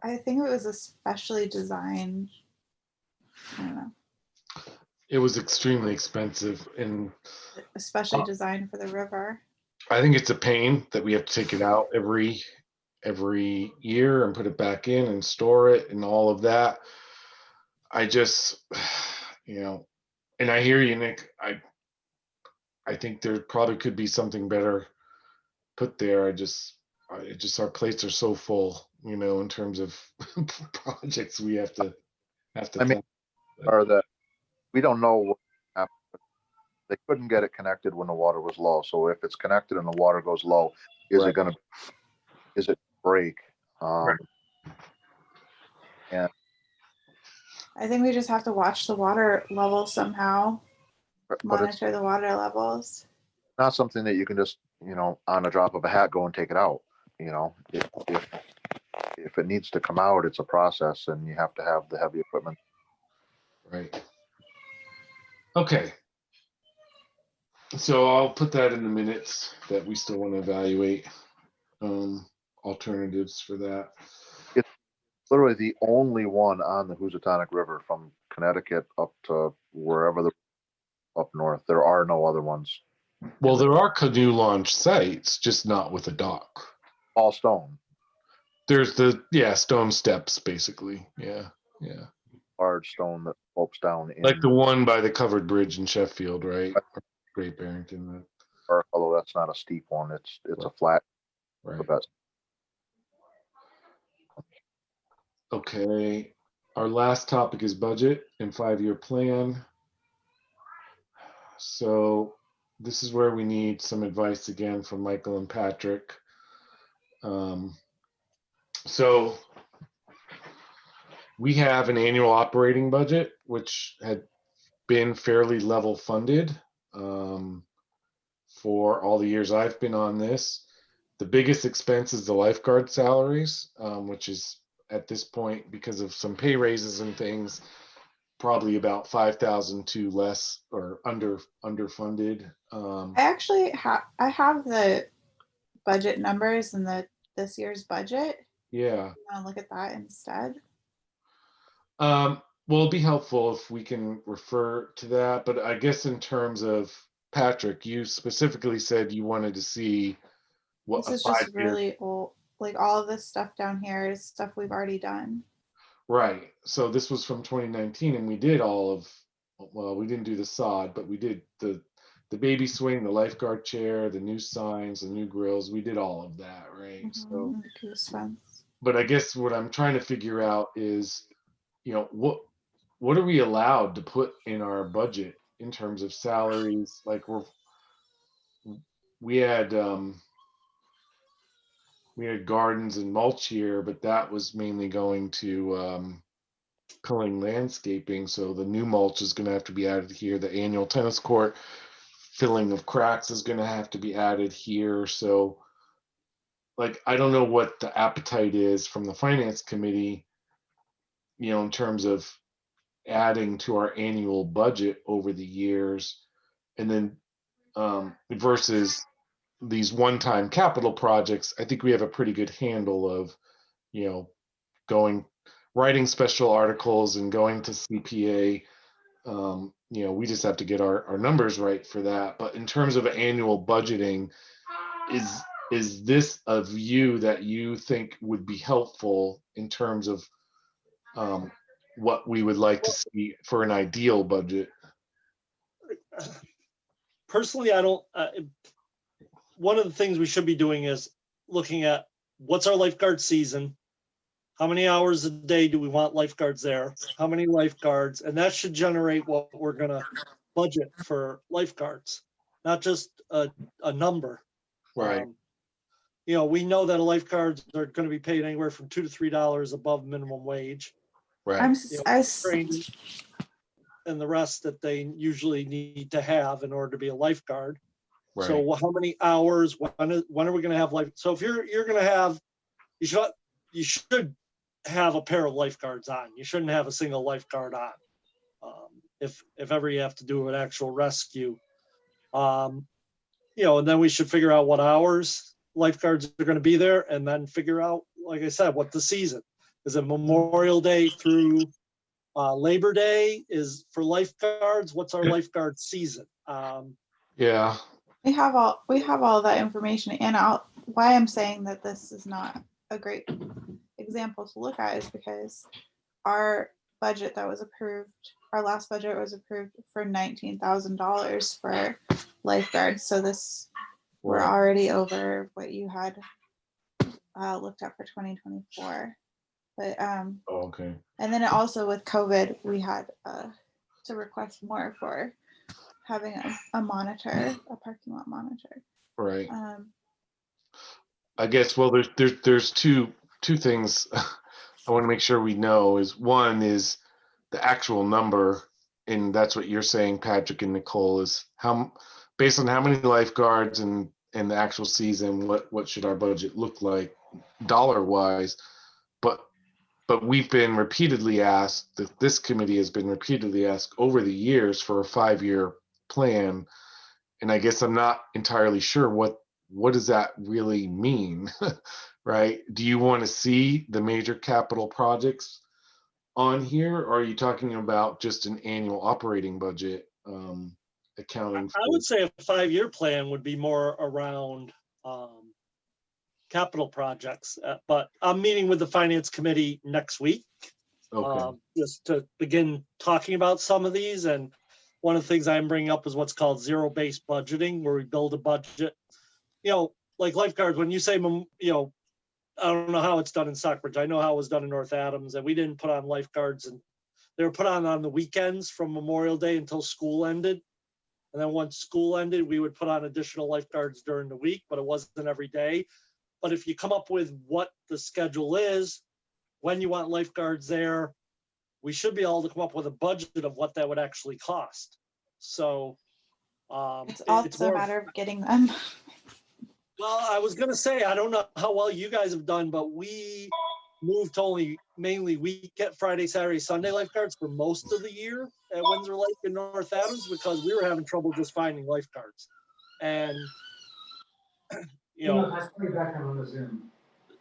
Speaker 2: I think it was especially designed. I don't know,
Speaker 1: It was extremely expensive, and
Speaker 2: especially designed for the river.
Speaker 1: I think it's a pain that we have to take it out every year and put it back in and store it and all of that. I just, and I hear you, Nick. I think there probably could be something better put there. Our plates are so full, in terms of projects we have to
Speaker 4: I mean, or that we don't know what happened. They couldn't get it connected when the water was low. So if it's connected and the water goes low, is it break?
Speaker 1: Right.
Speaker 4: And
Speaker 2: I think we just have to watch the water level somehow,
Speaker 4: but it's
Speaker 2: monitor the water levels.
Speaker 4: not something that you can just, on a drop of a hat, go and take it out. If it needs to come out, it's a process and you have to have the heavy equipment.
Speaker 1: Right. Okay. So I'll put that in the minutes that we still want to evaluate. alternatives for that.
Speaker 4: Literally the only one on the Housatonic River from Connecticut up to wherever up north. There are no other ones.
Speaker 1: Well, there are canoe launch sites, just not with a dock.
Speaker 4: All stone,
Speaker 1: There's stone steps basically. Yeah.
Speaker 4: large stone that slopes down in.
Speaker 1: Like the one by the covered bridge in Sheffield, right? Great Barrington.
Speaker 4: Park, although that's not a steep one. It's a flat.
Speaker 1: Right.
Speaker 4: But that's
Speaker 1: Okay. Our last topic is budget and 5-year plan. So this is where we need some advice again from Michael and Patrick. So we have an annual operating budget, which had been fairly level funded for all the years I've been on this. The biggest expense is the lifeguard salaries, which is at this point, because of some pay raises and things, probably about 5,000 to less or underfunded.
Speaker 2: I actually have the budget numbers in this year's budget.
Speaker 1: Yeah.
Speaker 2: You want to look at that instead?
Speaker 1: Well, it'd be helpful if we can refer to that. But I guess in terms of Patrick, you specifically said you wanted to see what
Speaker 2: This is
Speaker 1: a
Speaker 2: just
Speaker 1: 5-year.
Speaker 2: really old. Like all of this stuff down here is stuff we've already done.
Speaker 1: Right. So this was from 2019, and we did all of. Well, we didn't do the sod, but we did the baby swing, the lifeguard chair, the new signs, the new grills. We did all of that, right? So,
Speaker 2: The goose fence.
Speaker 1: but I guess what I'm trying to figure out is, what are we allowed to put in our budget in terms of salaries? Like we had gardens and mulch here, but that was mainly going to Culling Landscaping. So the new mulch is going to have to be added here. The annual tennis court filling of cracks is going to have to be added here. So, like, I don't know what the appetite is from the finance committee, in terms of adding to our annual budget over the years, and then versus these one-time capital projects. I think we have a pretty good handle of, writing special articles and going to CPA. We just have to get our numbers right for that. But in terms of annual budgeting, is this a view that you think would be helpful in terms of what we would like to see for an ideal budget?
Speaker 3: Personally, I don't. One of the things we should be doing is looking at what's our lifeguard season. How many hours a day do we want lifeguards there? How many lifeguards? And that should generate what we're going to budget for lifeguards, not just a number.
Speaker 1: Right.
Speaker 3: We know that lifeguards are going to be paid anywhere from $2 to $3 above minimum wage.
Speaker 1: Right.
Speaker 3: Training and the rest that they usually need to have in order to be a lifeguard.
Speaker 1: Right.
Speaker 3: So how many hours? When are we going to have life? So if you're going to have, you should have a pair of lifeguards on. You shouldn't have a single lifeguard on. If ever you have to do an actual rescue, and then we should figure out what hours lifeguards are going to be there, and then figure out, like I said, what the season is. It Memorial Day through Labor Day is for lifeguards. What's our lifeguard season?
Speaker 1: Yeah.
Speaker 2: We have all that information, and why I'm saying that this is not a great example to look at is because our budget that was approved, our last budget was approved for $19,000 for lifeguards. So we're already over what you had looked at for 2024. But
Speaker 1: okay.
Speaker 2: And then also with COVID, we had to request more for having a monitor, a parking lot monitor.
Speaker 1: Right. I guess, well, there's two things I want to make sure we know. Is one is the actual number, and that's what you're saying, Patrick and Nicole, is based on how many lifeguards and the actual season, what should our budget look like dollar wise. But we've been repeatedly asked, this committee has been repeatedly asked over the years for a 5-year plan, and I guess I'm not entirely sure what does that really mean. right? Do you want to see the major capital projects on here, or are you talking about just an annual operating budget accounting
Speaker 3: I would say a 5-year plan would be more around capital projects, but I'm meeting with the finance committee next week.
Speaker 1: Okay.
Speaker 3: Just to begin talking about some of these. And one of the things I'm bringing up is what's called zero-based budgeting, where we build a budget. Like lifeguards, when you say, I don't know how it's done in Stockbridge. I know how it was done in North Adams, and we didn't put on lifeguards, and they were put on the weekends from Memorial Day until school ended. And then once school ended, we would put on additional lifeguards during the week, but it wasn't every day. But if you come up with what the schedule is, when you want lifeguards there, we should be able to come up with a budget of what that would actually cost. So
Speaker 2: It's also a matter of getting them.
Speaker 3: Well, I was going to say, I don't know how well you guys have done, but we moved to only mainly weekend, Friday, Saturday, Sunday lifeguards for most of the year at Windsor Lake in North Adams, because we were having trouble just finding lifeguards. And,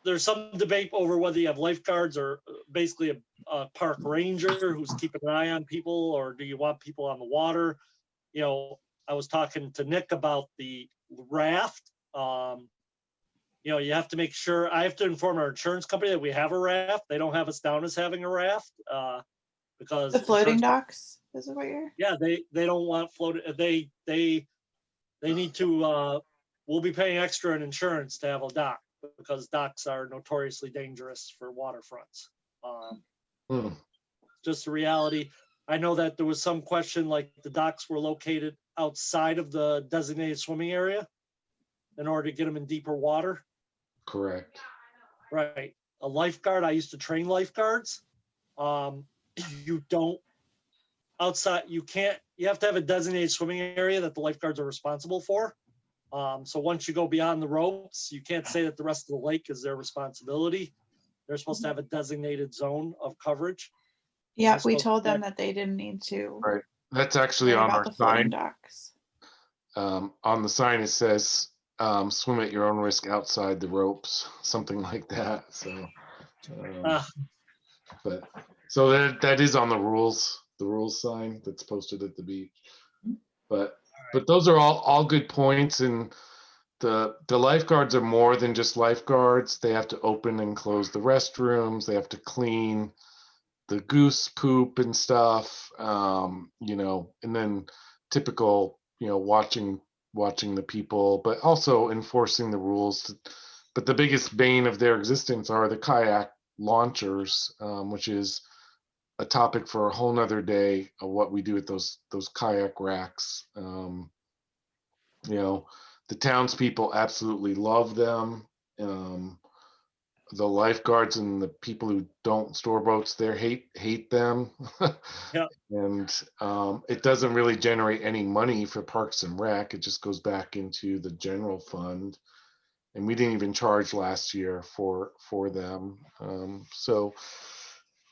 Speaker 3: there's some debate over whether you have lifeguards or basically a park ranger who's keeping an eye on people, or do you want people on the water? I was talking to Nick about the raft. You have to make sure, I have to inform our insurance company that we have a raft. They don't have us down as having a raft because
Speaker 2: The floating docks is what you're.
Speaker 3: Yeah, they don't want floated. They need to. We'll be paying extra in insurance to have a dock, because docks are notoriously dangerous for waterfronts. Just a reality. I know that there was some question, like the docks were located outside of the designated swimming area in order to get them in deeper water.
Speaker 1: Correct.
Speaker 3: Right. A lifeguard, I used to train lifeguards. You don't outside, you have to have a designated swimming area that the lifeguards are responsible for. So once you go beyond the ropes, you can't say that the rest of the lake is their responsibility. They're supposed to have a designated zone of coverage.
Speaker 2: Yeah, we told them that they didn't need to.
Speaker 1: Right. That's actually on our
Speaker 2: the floating
Speaker 1: sign.
Speaker 2: docks.
Speaker 1: On the sign, it says, swim at your own risk outside the ropes, something like that. So, but so that is on the rules sign that's posted at the beach. But those are all good points, and the lifeguards are more than just lifeguards. They have to open and close the restrooms. They have to clean the goose poop and stuff, and then typical, watching the people, but also enforcing the rules. But the biggest bane of their existence are the kayak launchers, which is a topic for a whole nother day of what we do with those kayak racks. The townspeople absolutely love them. The lifeguards and the people who don't store boats there hate them.
Speaker 3: Yeah.
Speaker 1: And it doesn't really generate any money for Parks and Rec. It just goes back into the general fund. And we didn't even charge last year for them. So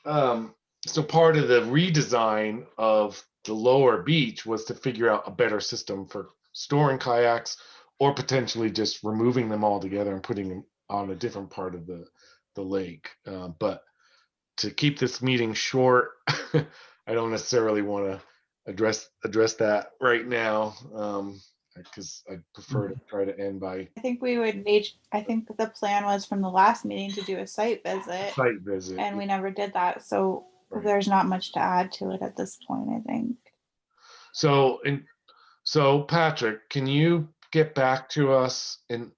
Speaker 1: part of the redesign of the lower beach was to figure out a better system for storing kayaks, or potentially just removing them all together and putting them on a different part of the lake. But to keep this meeting short, I don't necessarily want to address that right now, because I prefer to try to end by
Speaker 2: I think the plan was from the last meeting to do a site visit,
Speaker 1: site visit.
Speaker 2: and we never did that. So
Speaker 1: Right.
Speaker 2: there's not much to add to it at this point, I think.
Speaker 1: So Patrick, can you get back to us and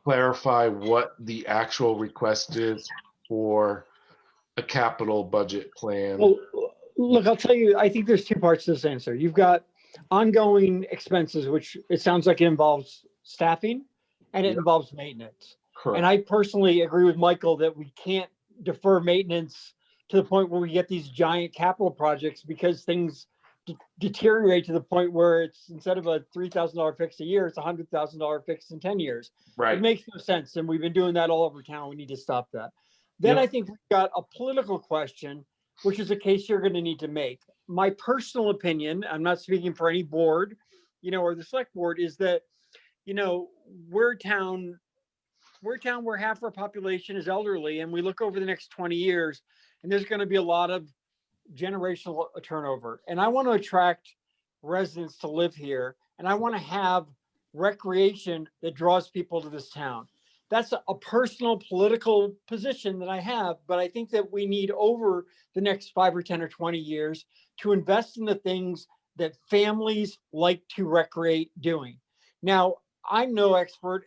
Speaker 1: clarify what the actual request is for a capital budget plan?
Speaker 6: Well, look, I'll tell you, I think there's two parts to this answer. You've got ongoing expenses, which it sounds like it involves staffing and it involves maintenance.
Speaker 1: Correct.
Speaker 6: And I personally agree with Michael that we can't defer maintenance to the point where we get these giant capital projects, because things deteriorate to the point where it's, instead of a $3,000 fix a year, it's $100,000 fix in 10 years.
Speaker 1: Right.
Speaker 6: It makes no sense. And we've been doing that all over town. We need to stop that. Then
Speaker 1: Yep.
Speaker 6: I think we've got a political question, which is a case you're going to need to make. My personal opinion, I'm not speaking for any board, or the select board, is that, we're a town we're a town where half our population is elderly, and we look over the next 20 years, and there's going to be a lot of generational turnover. And I want to attract residents to live here, and I want to have recreation that draws people to this town. That's a personal political position that I have, but I think that we need over the next 5 or 10 or 20 years to invest in the things that families like to recreate doing. Now, I'm no expert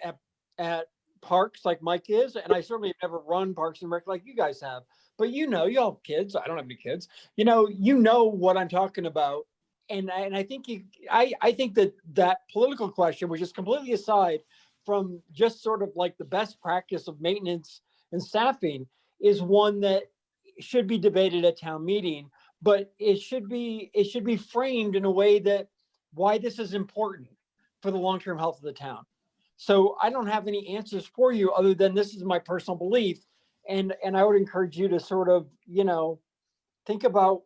Speaker 6: at parks like Mike is, and I certainly have never run Parks and Rec like you guys have. But you all have kids. I don't have any kids. You know what I'm talking about. And I think I think that political question, which is completely aside from just sort of like the best practice of maintenance and staffing, is one that should be debated at town meeting. But it should be framed in a way that why this is important for the long-term health of the town. So I don't have any answers for you other than this is my personal belief. And I would encourage you to sort of, think about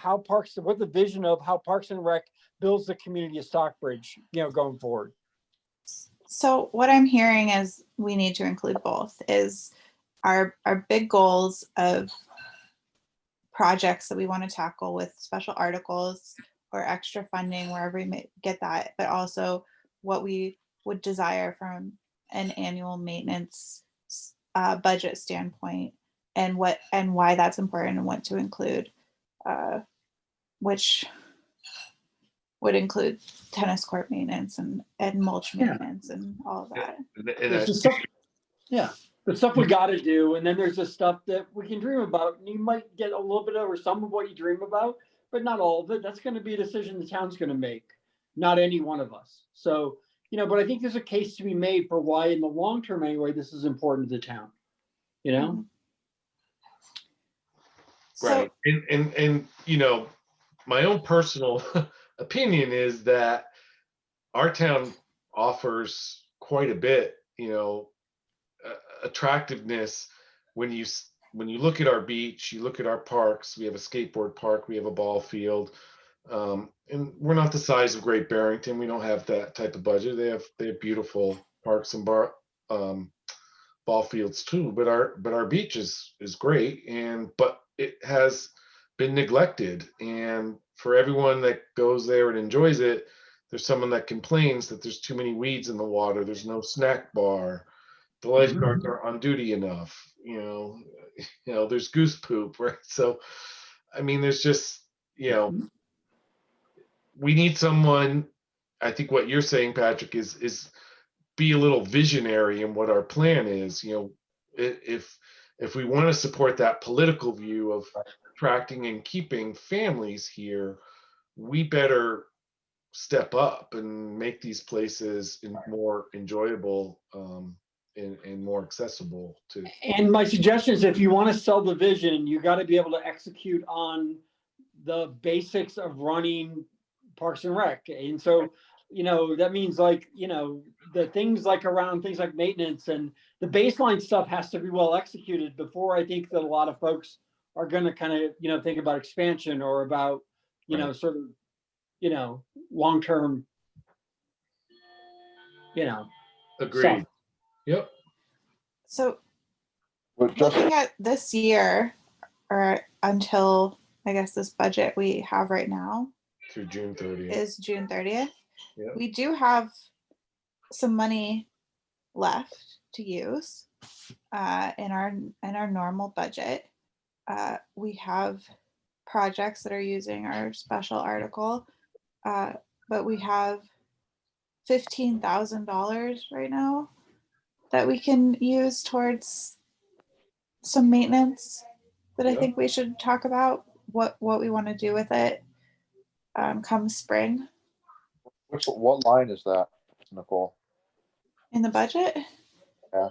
Speaker 6: what the vision of how Parks and Rec builds the community of Stockbridge, going forward.
Speaker 2: So what I'm hearing is we need to include both, is our big goals of projects that we want to tackle with special articles or extra funding wherever we may get that, but also what we would desire from an annual maintenance budget standpoint, and why that's important and what to include, which would include tennis court maintenance and mulch maintenance and all of that.
Speaker 6: There's the stuff we got to do, and then there's the stuff that we can dream about. And you might get a little bit over some of what you dream about, but not all of it. That's going to be a decision the town's going to make, not any one of us. So, but I think there's a case to be made for why, in the long term anyway, this is important to the town.
Speaker 2: Mm-hmm.
Speaker 1: Right. And my own personal opinion is that our town offers quite a bit, attractiveness when you look at our beach, you look at our parks. We have a skateboard park, we have a ball field, and we're not the size of Great Barrington. We don't have that type of budget. They have beautiful parks and ball fields too, but our beach is great, but it has been neglected. And for everyone that goes there and enjoys it, there's someone that complains that there's too many weeds in the water. There's no snack bar. The lifeguards aren't on duty enough. There's goose poop, right? So, I mean, there's just, we need someone. I think what you're saying, Patrick, is be a little visionary in what our plan is. If we want to support that political view of attracting and keeping families here, we better step up and make these places more enjoyable and more accessible to.
Speaker 6: And my suggestion is, if you want to sell the vision, you got to be able to execute on the basics of running Parks and Rec. And so, that means the things around things like maintenance and the baseline stuff has to be well executed before I think that a lot of folks are going to kind of, think about expansion or about, sort of, long-term,
Speaker 1: Agreed.
Speaker 6: stuff.
Speaker 1: Yep.
Speaker 2: So
Speaker 4: But just
Speaker 2: looking at this year, or until I guess this budget we have right now
Speaker 1: Through June 30th.
Speaker 2: is June 30th.
Speaker 1: Yeah.
Speaker 2: We do have some money left to use in our normal budget. We have projects that are using our special article, but we have $15,000 right now that we can use towards some maintenance that I
Speaker 1: Yeah.
Speaker 2: think we should talk about what we want to do with it come spring
Speaker 4: what line is that, Nicole?
Speaker 2: in the budget.
Speaker 4: Yeah.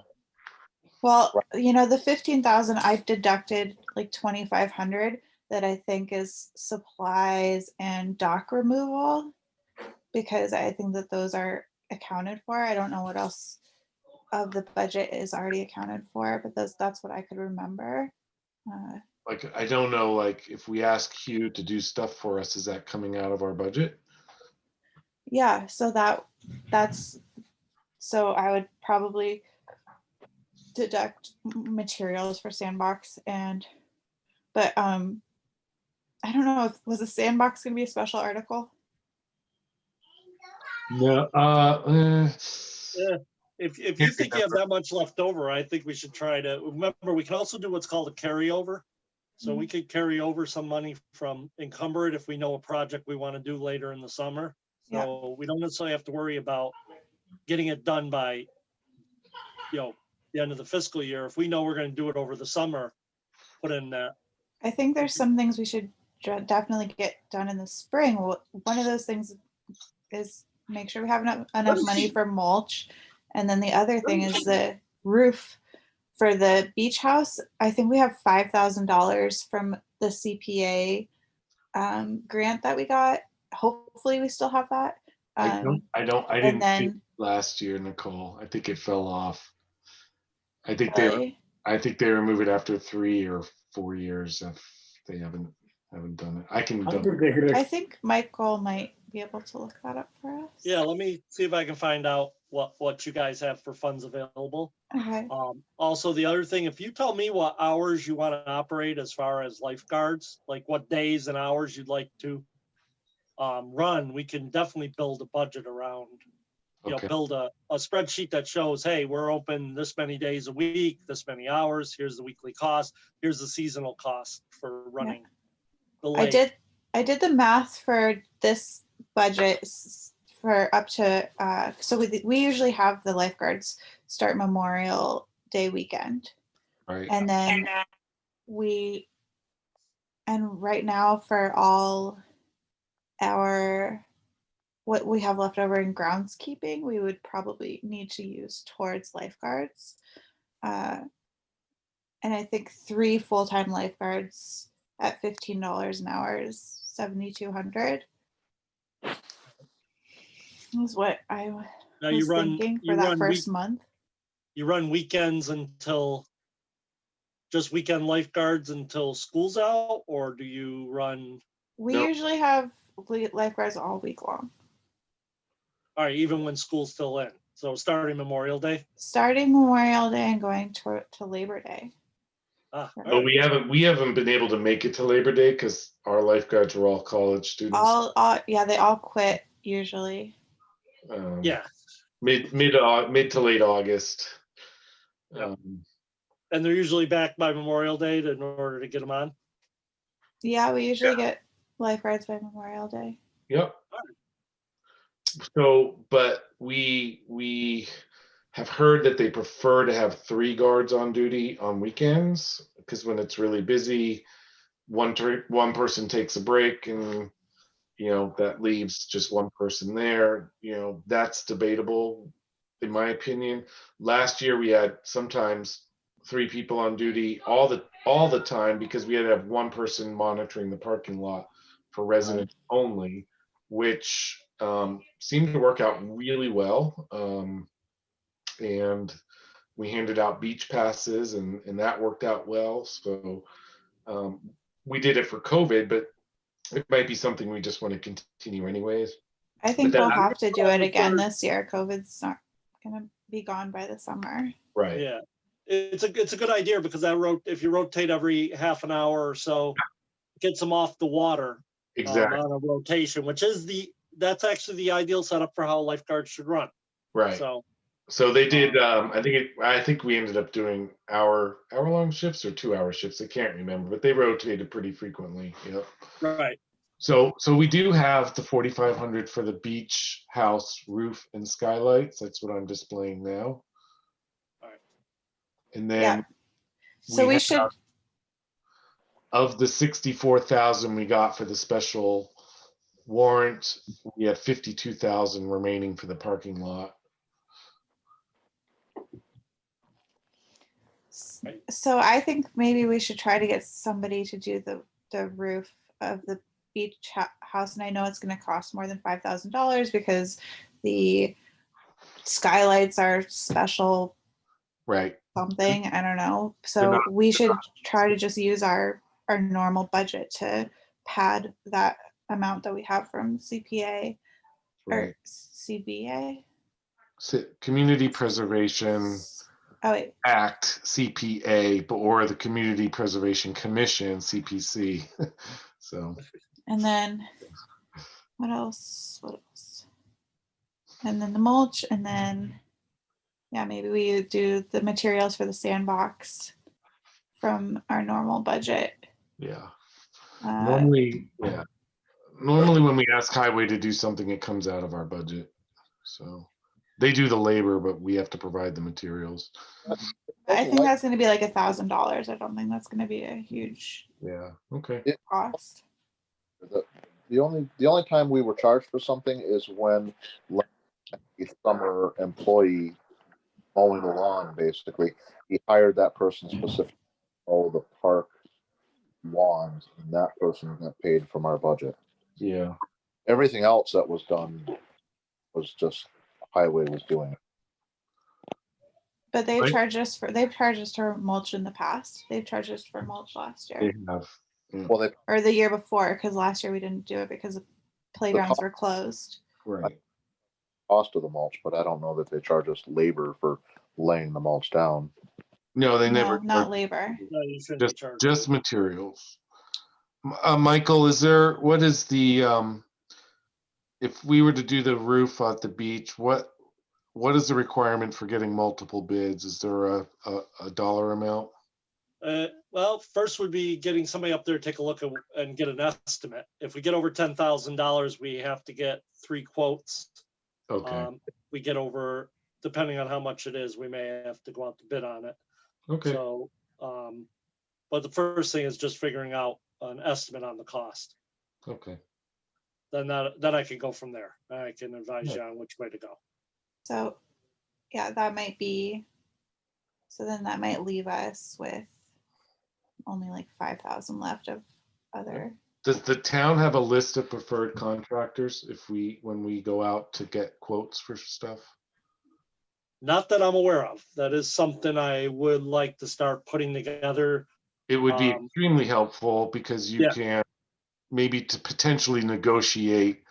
Speaker 2: Well, the 15,000 I've deducted like 2,500 that I think is supplies and dock removal, because I think that those are accounted for. I don't know what else of the budget is already accounted for, but that's what I could remember.
Speaker 1: I don't know, if we ask Hugh to do stuff for us, is that coming out of our budget?
Speaker 2: Yeah, so I would probably deduct materials for sandbox but I don't know if was the sandbox going to be a special article.
Speaker 1: No,
Speaker 3: Yeah. If you think you have that much left over, I think we should try to remember. We can also do what's called a carryover. So we could carry over some money from encumbered if we know a project we want to do later in the summer. So we don't necessarily have to worry about getting it done by, the end of the fiscal year. If we know we're going to do it over the summer, put in that.
Speaker 2: I think there's some things we should definitely get done in the spring. One of those things is make sure we have enough money for mulch. And then the other thing is the roof for the beach house. I think we have $5,000 from the CPA grant that we got. Hopefully we still have that.
Speaker 1: I didn't
Speaker 2: then-
Speaker 1: see it last year, Nicole. I think it fell off. I think
Speaker 2: Really?
Speaker 1: they remove it after 3 or 4 years if they haven't done it. I can double.
Speaker 2: I think Michael might be able to look that up for us.
Speaker 3: Yeah, let me see if I can find out what you guys have for funds available.
Speaker 2: Okay.
Speaker 3: Also, the other thing, if you tell me what hours you want to operate as far as lifeguards, like what days and hours you'd like to run, we can definitely build a budget around,
Speaker 1: Okay.
Speaker 3: build a spreadsheet that shows, hey, we're open this many days a week, this many hours, here's the weekly cost, here's the seasonal cost for running the lake.
Speaker 2: I did the math for this budget for up to so we usually have the lifeguards start Memorial Day weekend,
Speaker 1: Right.
Speaker 2: and then right now for all our what we have left over in groundskeeping, we would probably need to use towards lifeguards, and I think 3 full-time lifeguards at $15 an hour is $7,200. Is what I
Speaker 3: Now
Speaker 2: was thinking for that first month.
Speaker 3: You run weekends until just weekend lifeguards until school's out, or do you run?
Speaker 2: We
Speaker 1: Nope.
Speaker 2: usually have lifeguards all week long.
Speaker 3: All right, even when school's still in. So starting Memorial Day.
Speaker 2: Starting Memorial Day and going to Labor Day.
Speaker 3: All
Speaker 1: But
Speaker 3: right.
Speaker 1: we haven't been able to make it to Labor Day because our lifeguards are all college students.
Speaker 2: They all quit usually.
Speaker 3: Yeah.
Speaker 1: Mid to late August.
Speaker 3: Yep. And they're usually back by Memorial Day in order to get them on.
Speaker 2: Yeah, we usually get lifeguards by Memorial Day.
Speaker 1: Yep. So, but we have heard that they prefer to have 3 guards on duty on weekends because when it's really busy, one person takes a break and that leaves just one person there. That's debatable in my opinion. Last year we had sometimes 3 people on duty all the time because we had to have one person monitoring the parking lot for residents only, which seemed to work out really well. And we handed out beach passes and that worked out well. So we did it for COVID, but it might be something we just want to continue anyways.
Speaker 2: I think we'll have to do it again this year. COVID's not going to be gone by the summer.
Speaker 1: Right.
Speaker 3: Yeah. It's a good idea because if you rotate every half an hour or so, it gets them off the water.
Speaker 1: Exactly.
Speaker 3: On a rotation, which is that's actually the ideal setup for how lifeguards should run.
Speaker 1: Right. So they did. I think we ended up doing hour-long shifts or 2-hour shifts. I can't remember, but they rotated pretty frequently.
Speaker 3: Right.
Speaker 1: So we do have the 4,500 for the beach house roof and skylights. That's what I'm displaying now.
Speaker 3: All right.
Speaker 1: And then
Speaker 2: so we should,
Speaker 1: of the 64,000 we got for the special warrant, we have 52,000 remaining for the parking lot.
Speaker 2: So I think maybe we should try to get somebody to do the roof of the beach house, and I know it's going to cost more than $5,000 because the skylights are special.
Speaker 1: Right.
Speaker 2: Something, I don't know. So we should try to just use our normal budget to pad that amount that we have from CPA or
Speaker 1: Right.
Speaker 2: CBA.
Speaker 1: Community preservation.
Speaker 2: Oh, wait.
Speaker 1: Act CPA, but or the Community Preservation Commission CPC. So
Speaker 2: And then what else? What else? And then the mulch, and then yeah, maybe we do the materials for the sandbox from our normal budget.
Speaker 1: yeah,
Speaker 2: Uh,
Speaker 1: normally when we ask Highway to do something, it comes out of our budget. So they do the labor, but we have to provide the materials.
Speaker 2: I think that's going to be like $1,000. I don't think that's going to be a huge
Speaker 1: Yeah. Okay.
Speaker 2: cost.
Speaker 4: The only time we were charged for something is when a summer employee mowing the lawn, basically, he hired that person specifically to mow the park lawns, and that person got paid from our budget.
Speaker 1: Yeah.
Speaker 4: Everything else that was done was just highway was doing it.
Speaker 2: But they've
Speaker 1: Right.
Speaker 2: charged us for mulch in the past. They've charged us for mulch last
Speaker 1: They
Speaker 2: year
Speaker 1: have.
Speaker 4: Well, they
Speaker 2: or the year before, because last year we didn't do it because the playgrounds were closed.
Speaker 1: Right.
Speaker 4: cost of the mulch, but I don't know that they charge us labor for laying the mulch down.
Speaker 1: No, they
Speaker 2: No,
Speaker 1: never.
Speaker 2: not labor.
Speaker 3: No, you shouldn't be charged.
Speaker 1: Just materials. Michael, what is the, if we were to do the roof at the beach, what is the requirement for getting multiple bids? Is there a dollar amount?
Speaker 3: Well, first would be getting somebody up there to take a look and get an estimate. If we get over $10,000, we have to get 3 quotes.
Speaker 1: Okay.
Speaker 3: If we get over, depending on how much it is, we may have to go out to bid on it.
Speaker 1: Okay.
Speaker 3: So, but the first thing is just figuring out an estimate on the cost.
Speaker 1: Okay.
Speaker 3: Then I can go from there. I can advise
Speaker 1: Yeah.
Speaker 3: you on which way to go.
Speaker 2: So yeah, that might be, so then that might leave us with only like 5,000 left of other.
Speaker 1: Does the town have a list of preferred contractors when we go out to get quotes for stuff?
Speaker 3: Not that I'm aware of. That is something I would like to start putting together.
Speaker 1: It would be extremely helpful because you
Speaker 3: Yeah.
Speaker 1: can maybe to potentially negotiate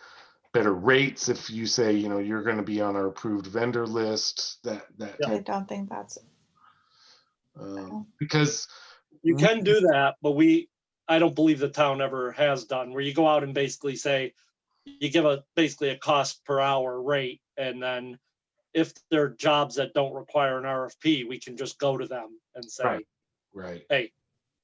Speaker 1: better rates if you say, you're going to be on our approved vendor list, that
Speaker 3: Yeah.
Speaker 2: I don't think that's,
Speaker 1: because
Speaker 3: You can do that, but I don't believe the town ever has done, where you go out and basically say, you give basically a cost per hour rate, and then if there are jobs that don't require an RFP, we can just go to them and say,
Speaker 1: right.
Speaker 3: hey,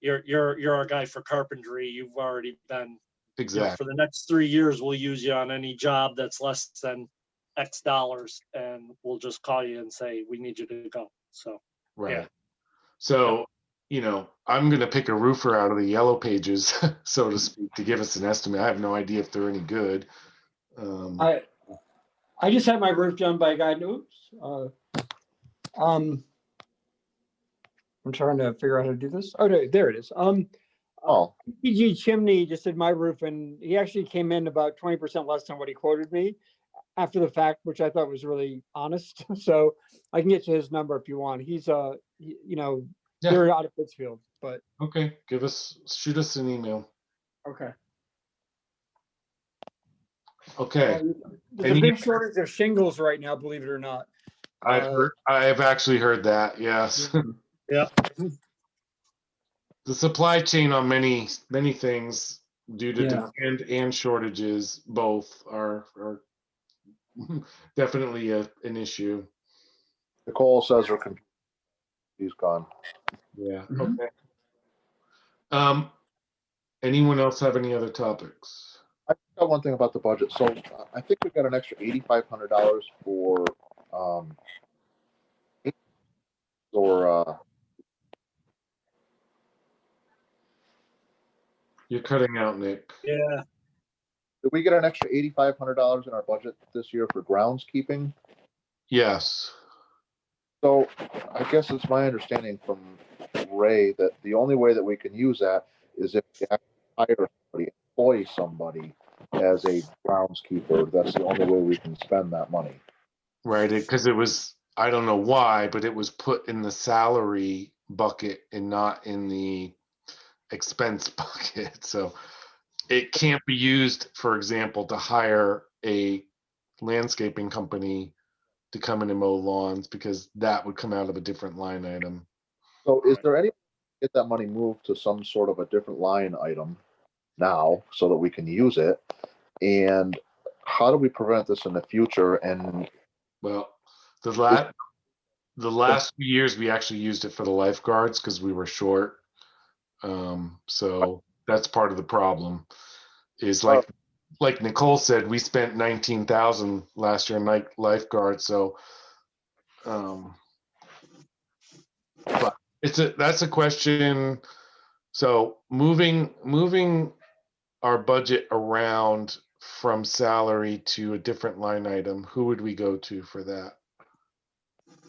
Speaker 3: you're our guy for carpentry. You've already been,
Speaker 1: Exactly.
Speaker 3: for the next 3 years, we'll use you on any job that's less than X dollars, and we'll just call you and say, we need you to go. So,
Speaker 1: Right.
Speaker 3: yeah.
Speaker 1: So, I'm going to pick a roofer out of the yellow pages, so to speak, to give us an estimate. I have no idea if they're any good.
Speaker 6: I just had my roof done by a guy. Oops. I'm trying to figure out how to do this. Oh, there it is. PG Chimney just did my roof, and he actually came in about 20% less than what he quoted me after the fact, which I thought was really honest. So I can get you his number if you want. He's they're out of Pittsfield, but
Speaker 1: okay, shoot us an email.
Speaker 6: okay.
Speaker 1: Okay.
Speaker 6: There's a big shortage of shingles right now, believe it or not.
Speaker 1: I've actually heard that. Yes.
Speaker 3: Yeah.
Speaker 1: The supply chain on many things due to demand and shortages both are definitely an issue.
Speaker 4: Nicole says her computer, he's gone.
Speaker 1: Yeah. Okay. Anyone else have any other topics?
Speaker 4: I got one thing about the budget. So I think we got an extra $8,500 for
Speaker 1: You're cutting out, Nick.
Speaker 3: Yeah.
Speaker 4: did we get an extra $8,500 in our budget this year for groundskeeping?
Speaker 1: Yes.
Speaker 4: So I guess it's my understanding from Ray that the only way that we can use that is if we hire somebody, employ somebody as a groundskeeper. That's the only way we can spend that money.
Speaker 1: Right, because it was, I don't know why, but it was put in the salary bucket and not in the expense bucket. So it can't be used, for example, to hire a landscaping company to come in and mow lawns, because that would come out of a different line item.
Speaker 4: So is there any, get that money moved to some sort of a different line item now so that we can use it? And how do we prevent this in the future? And
Speaker 1: Well, the last few years, we actually used it for the lifeguards because we were short. So that's part of the problem. Is like Nicole said, we spent 19,000 last year on lifeguards. So, but that's a question. So moving our budget around from salary to a different line item, who would we go to for that?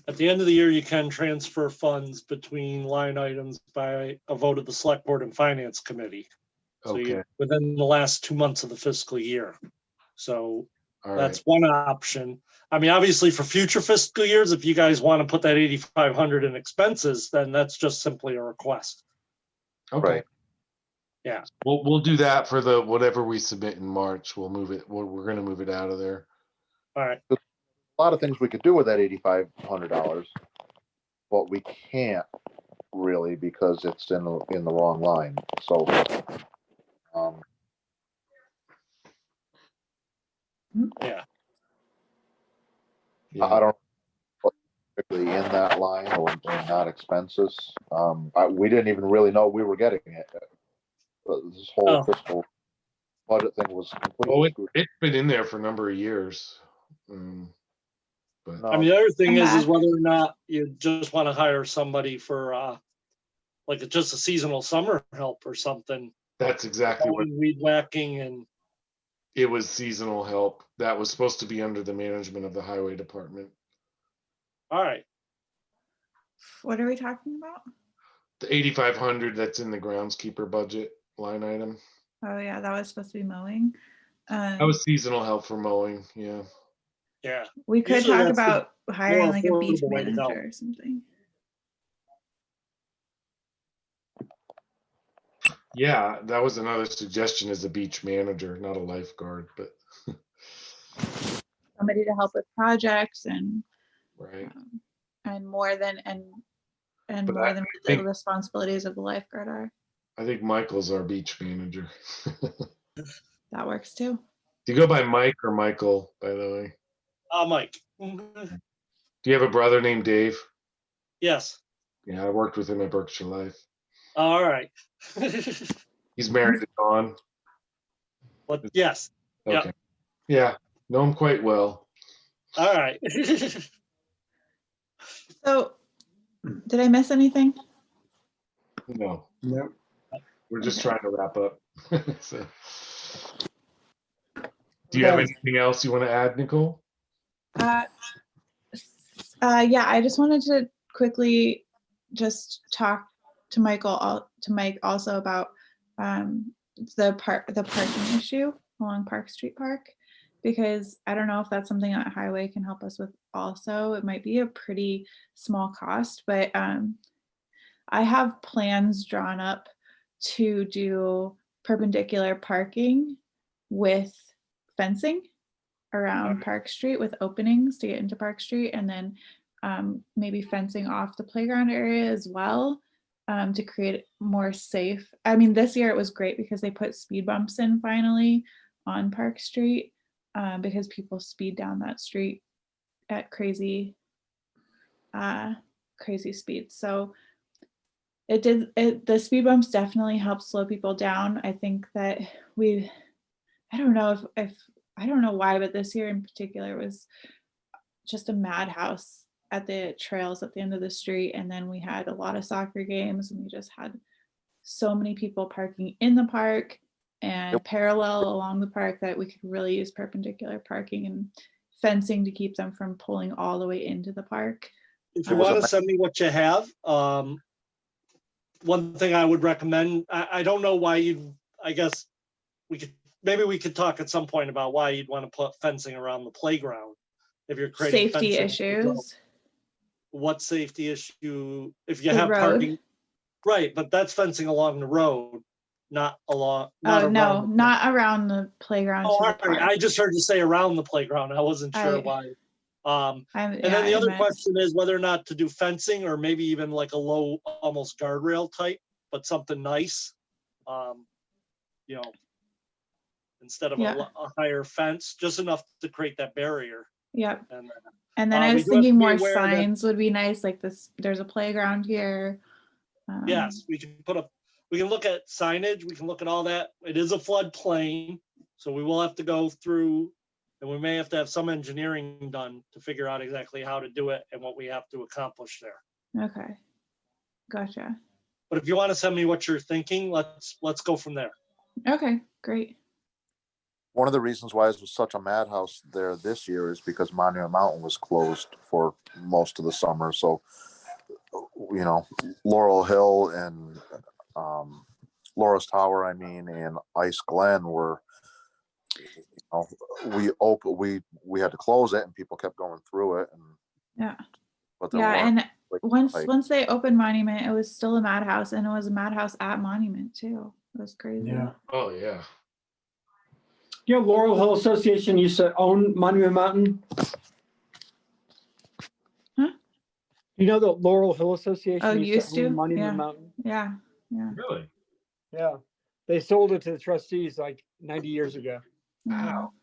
Speaker 3: At the end of the year, you can transfer funds between line items by a vote of the select board and finance committee. So
Speaker 1: Okay,
Speaker 3: within the last 2 months of the fiscal year. So
Speaker 1: all
Speaker 3: that's
Speaker 1: right.
Speaker 3: one option. I mean, obviously for future fiscal years, if you guys want to put that 8,500 in expenses, then that's just simply a request.
Speaker 1: Okay.
Speaker 4: Right.
Speaker 3: Yeah.
Speaker 1: We'll do that for the whatever we submit in March. We'll move it. We're going to move it out of there.
Speaker 3: All right.
Speaker 4: a lot of things we could do with that $8,500, but we can't really because it's in the wrong line. So,
Speaker 3: Yeah.
Speaker 4: I don't know particularly in that line or not expenses. We didn't even really know we were getting it. This whole fiscal budget thing was completely.
Speaker 1: It's been in there for a number of years. But
Speaker 3: I mean, the other thing is
Speaker 2: back.
Speaker 3: whether or not you just want to hire somebody for like just a seasonal summer help or something.
Speaker 1: that's exactly what
Speaker 3: Weed whacking and
Speaker 1: it was. Seasonal help that was supposed to be under the management of the highway department.
Speaker 3: all right.
Speaker 2: What are we talking about?
Speaker 1: The 8,500 that's in the groundskeeper budget line item.
Speaker 2: Oh yeah, that was supposed to be mowing.
Speaker 1: That was seasonal help for mowing. Yeah.
Speaker 3: Yeah.
Speaker 2: We could
Speaker 3: Usually
Speaker 2: talk
Speaker 3: that's the
Speaker 2: about hiring
Speaker 3: more
Speaker 2: like a beach
Speaker 3: affordable way to go.
Speaker 2: manager or something.
Speaker 1: Yeah, that was another suggestion as a beach manager, not a lifeguard, but
Speaker 2: Somebody to help with projects and
Speaker 1: right.
Speaker 2: more than
Speaker 1: But
Speaker 2: more
Speaker 1: I
Speaker 2: than what the
Speaker 1: think-
Speaker 2: responsibilities of the lifeguard are.
Speaker 1: I think Michael's our beach manager.
Speaker 2: That works too.
Speaker 1: Do you go by Mike or Michael, by the way?
Speaker 3: Mike.
Speaker 1: Do you have a brother named Dave?
Speaker 3: Yes.
Speaker 1: Yeah, I worked with him at Berkshire Life.
Speaker 3: All right.
Speaker 1: He's married to Dawn.
Speaker 3: But yes.
Speaker 1: Okay.
Speaker 3: Yep.
Speaker 1: Yeah, know him quite well.
Speaker 3: All right.
Speaker 2: So, did I miss anything?
Speaker 1: No,
Speaker 7: Nope.
Speaker 1: we're just
Speaker 2: Okay.
Speaker 1: trying to wrap up. So, do you have
Speaker 7: Okay.
Speaker 1: anything else you want to add, Nicole?
Speaker 2: Yeah, I just wanted to quickly just talk to Mike also about the parking issue along Park Street Park, because I don't know if that's something that Highway can help us with also. It might be a pretty small cost, but I have plans drawn up to do perpendicular parking with fencing around
Speaker 3: Okay.
Speaker 2: Park Street with openings to get into Park Street, and then maybe fencing off the playground area as well, to create it more safe. I mean, this year it was great because they put speed bumps in finally on Park Street, because people speed down that street at crazy speeds. So the speed bumps definitely help slow people down. I think that I don't know if I don't know why, but this year in particular was just a madhouse at the trails at the end of the street. And then we had a lot of soccer games, and we just had so many people parking in the park and parallel along the park that we could really use perpendicular parking and fencing to keep them from pulling all the way into the park.
Speaker 3: If you want to send me what you have, one thing I would recommend, I don't know why I guess maybe we could talk at some point about why you'd want to put fencing around the playground. If you're creating
Speaker 2: Safety
Speaker 3: fencing,
Speaker 2: issues.
Speaker 3: what safety issue, if you
Speaker 2: The
Speaker 3: have
Speaker 2: road.
Speaker 3: parking, right, but that's fencing along the road, not
Speaker 2: Oh
Speaker 3: around
Speaker 2: no,
Speaker 3: the
Speaker 2: not around the playground.
Speaker 3: Oh,
Speaker 2: to
Speaker 3: all
Speaker 2: the
Speaker 3: right.
Speaker 2: park.
Speaker 3: I just heard you say around the playground. I wasn't sure why. And
Speaker 2: Yeah,
Speaker 3: then the
Speaker 2: I
Speaker 3: other
Speaker 2: meant-
Speaker 3: question is whether or not to do fencing or maybe even like a low, almost guardrail type, but something nice. You know, instead of
Speaker 2: Yeah.
Speaker 3: a higher fence, just enough to create that barrier.
Speaker 2: Yep.
Speaker 3: And
Speaker 2: And then I
Speaker 3: we
Speaker 2: was
Speaker 3: do have to
Speaker 2: thinking
Speaker 3: be
Speaker 2: more
Speaker 3: aware that-
Speaker 2: signs would be nice, like this, there's a playground here.
Speaker 3: yes, we can we can look at signage, we can look at all that. It is a floodplain, so we will have to go through, and we may have to have some engineering done to figure out exactly how to do it and what we have to accomplish there.
Speaker 2: Okay. Gotcha.
Speaker 3: But if you want to send me what you're thinking, let's go from there.
Speaker 2: Okay, great.
Speaker 4: One of the reasons why it was such a madhouse there this year is because Monument Mountain was closed for most of the summer. So, you know, Laurel Hill and Laura's Tower, I mean, and Ice Glen were, you know, we had to close it and people kept going through it. And
Speaker 2: Yeah.
Speaker 4: but there
Speaker 2: Yeah,
Speaker 4: weren't,
Speaker 2: and
Speaker 4: like,
Speaker 2: once they opened Monument, it was still a madhouse, and it was a madhouse at Monument too. It was crazy.
Speaker 6: Yeah.
Speaker 1: Oh, yeah.
Speaker 6: You know, Laurel Hill Association used to own Monument Mountain.
Speaker 2: Huh?
Speaker 6: You know, the Laurel Hill Association
Speaker 2: Oh,
Speaker 6: used
Speaker 2: used
Speaker 6: to own
Speaker 2: to?
Speaker 6: Monument
Speaker 2: Yeah.
Speaker 6: Mountain.
Speaker 2: Yeah. Yeah.
Speaker 1: Really?
Speaker 6: Yeah. They sold it to the trustees like 90 years ago.
Speaker 1: Wow.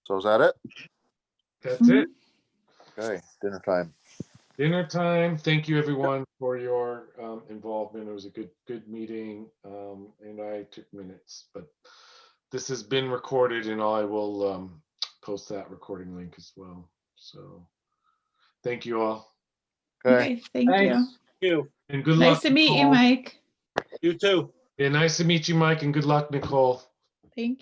Speaker 4: So is that it?
Speaker 1: That's it.
Speaker 4: Okay, dinner time.
Speaker 1: Dinner time. Thank you, everyone, for your involvement. It was a good meeting, and I took minutes. But this has been recorded, and I will post that recording link as well. So, thank you all,
Speaker 4: Okay.
Speaker 2: Okay, thank
Speaker 6: Thanks.
Speaker 2: you.
Speaker 1: and good luck.
Speaker 2: Nice to meet you,
Speaker 1: Nicole.
Speaker 2: Mike.
Speaker 3: You too.
Speaker 1: Yeah, nice to meet you, Mike, and good luck, Nicole.
Speaker 2: Thank you.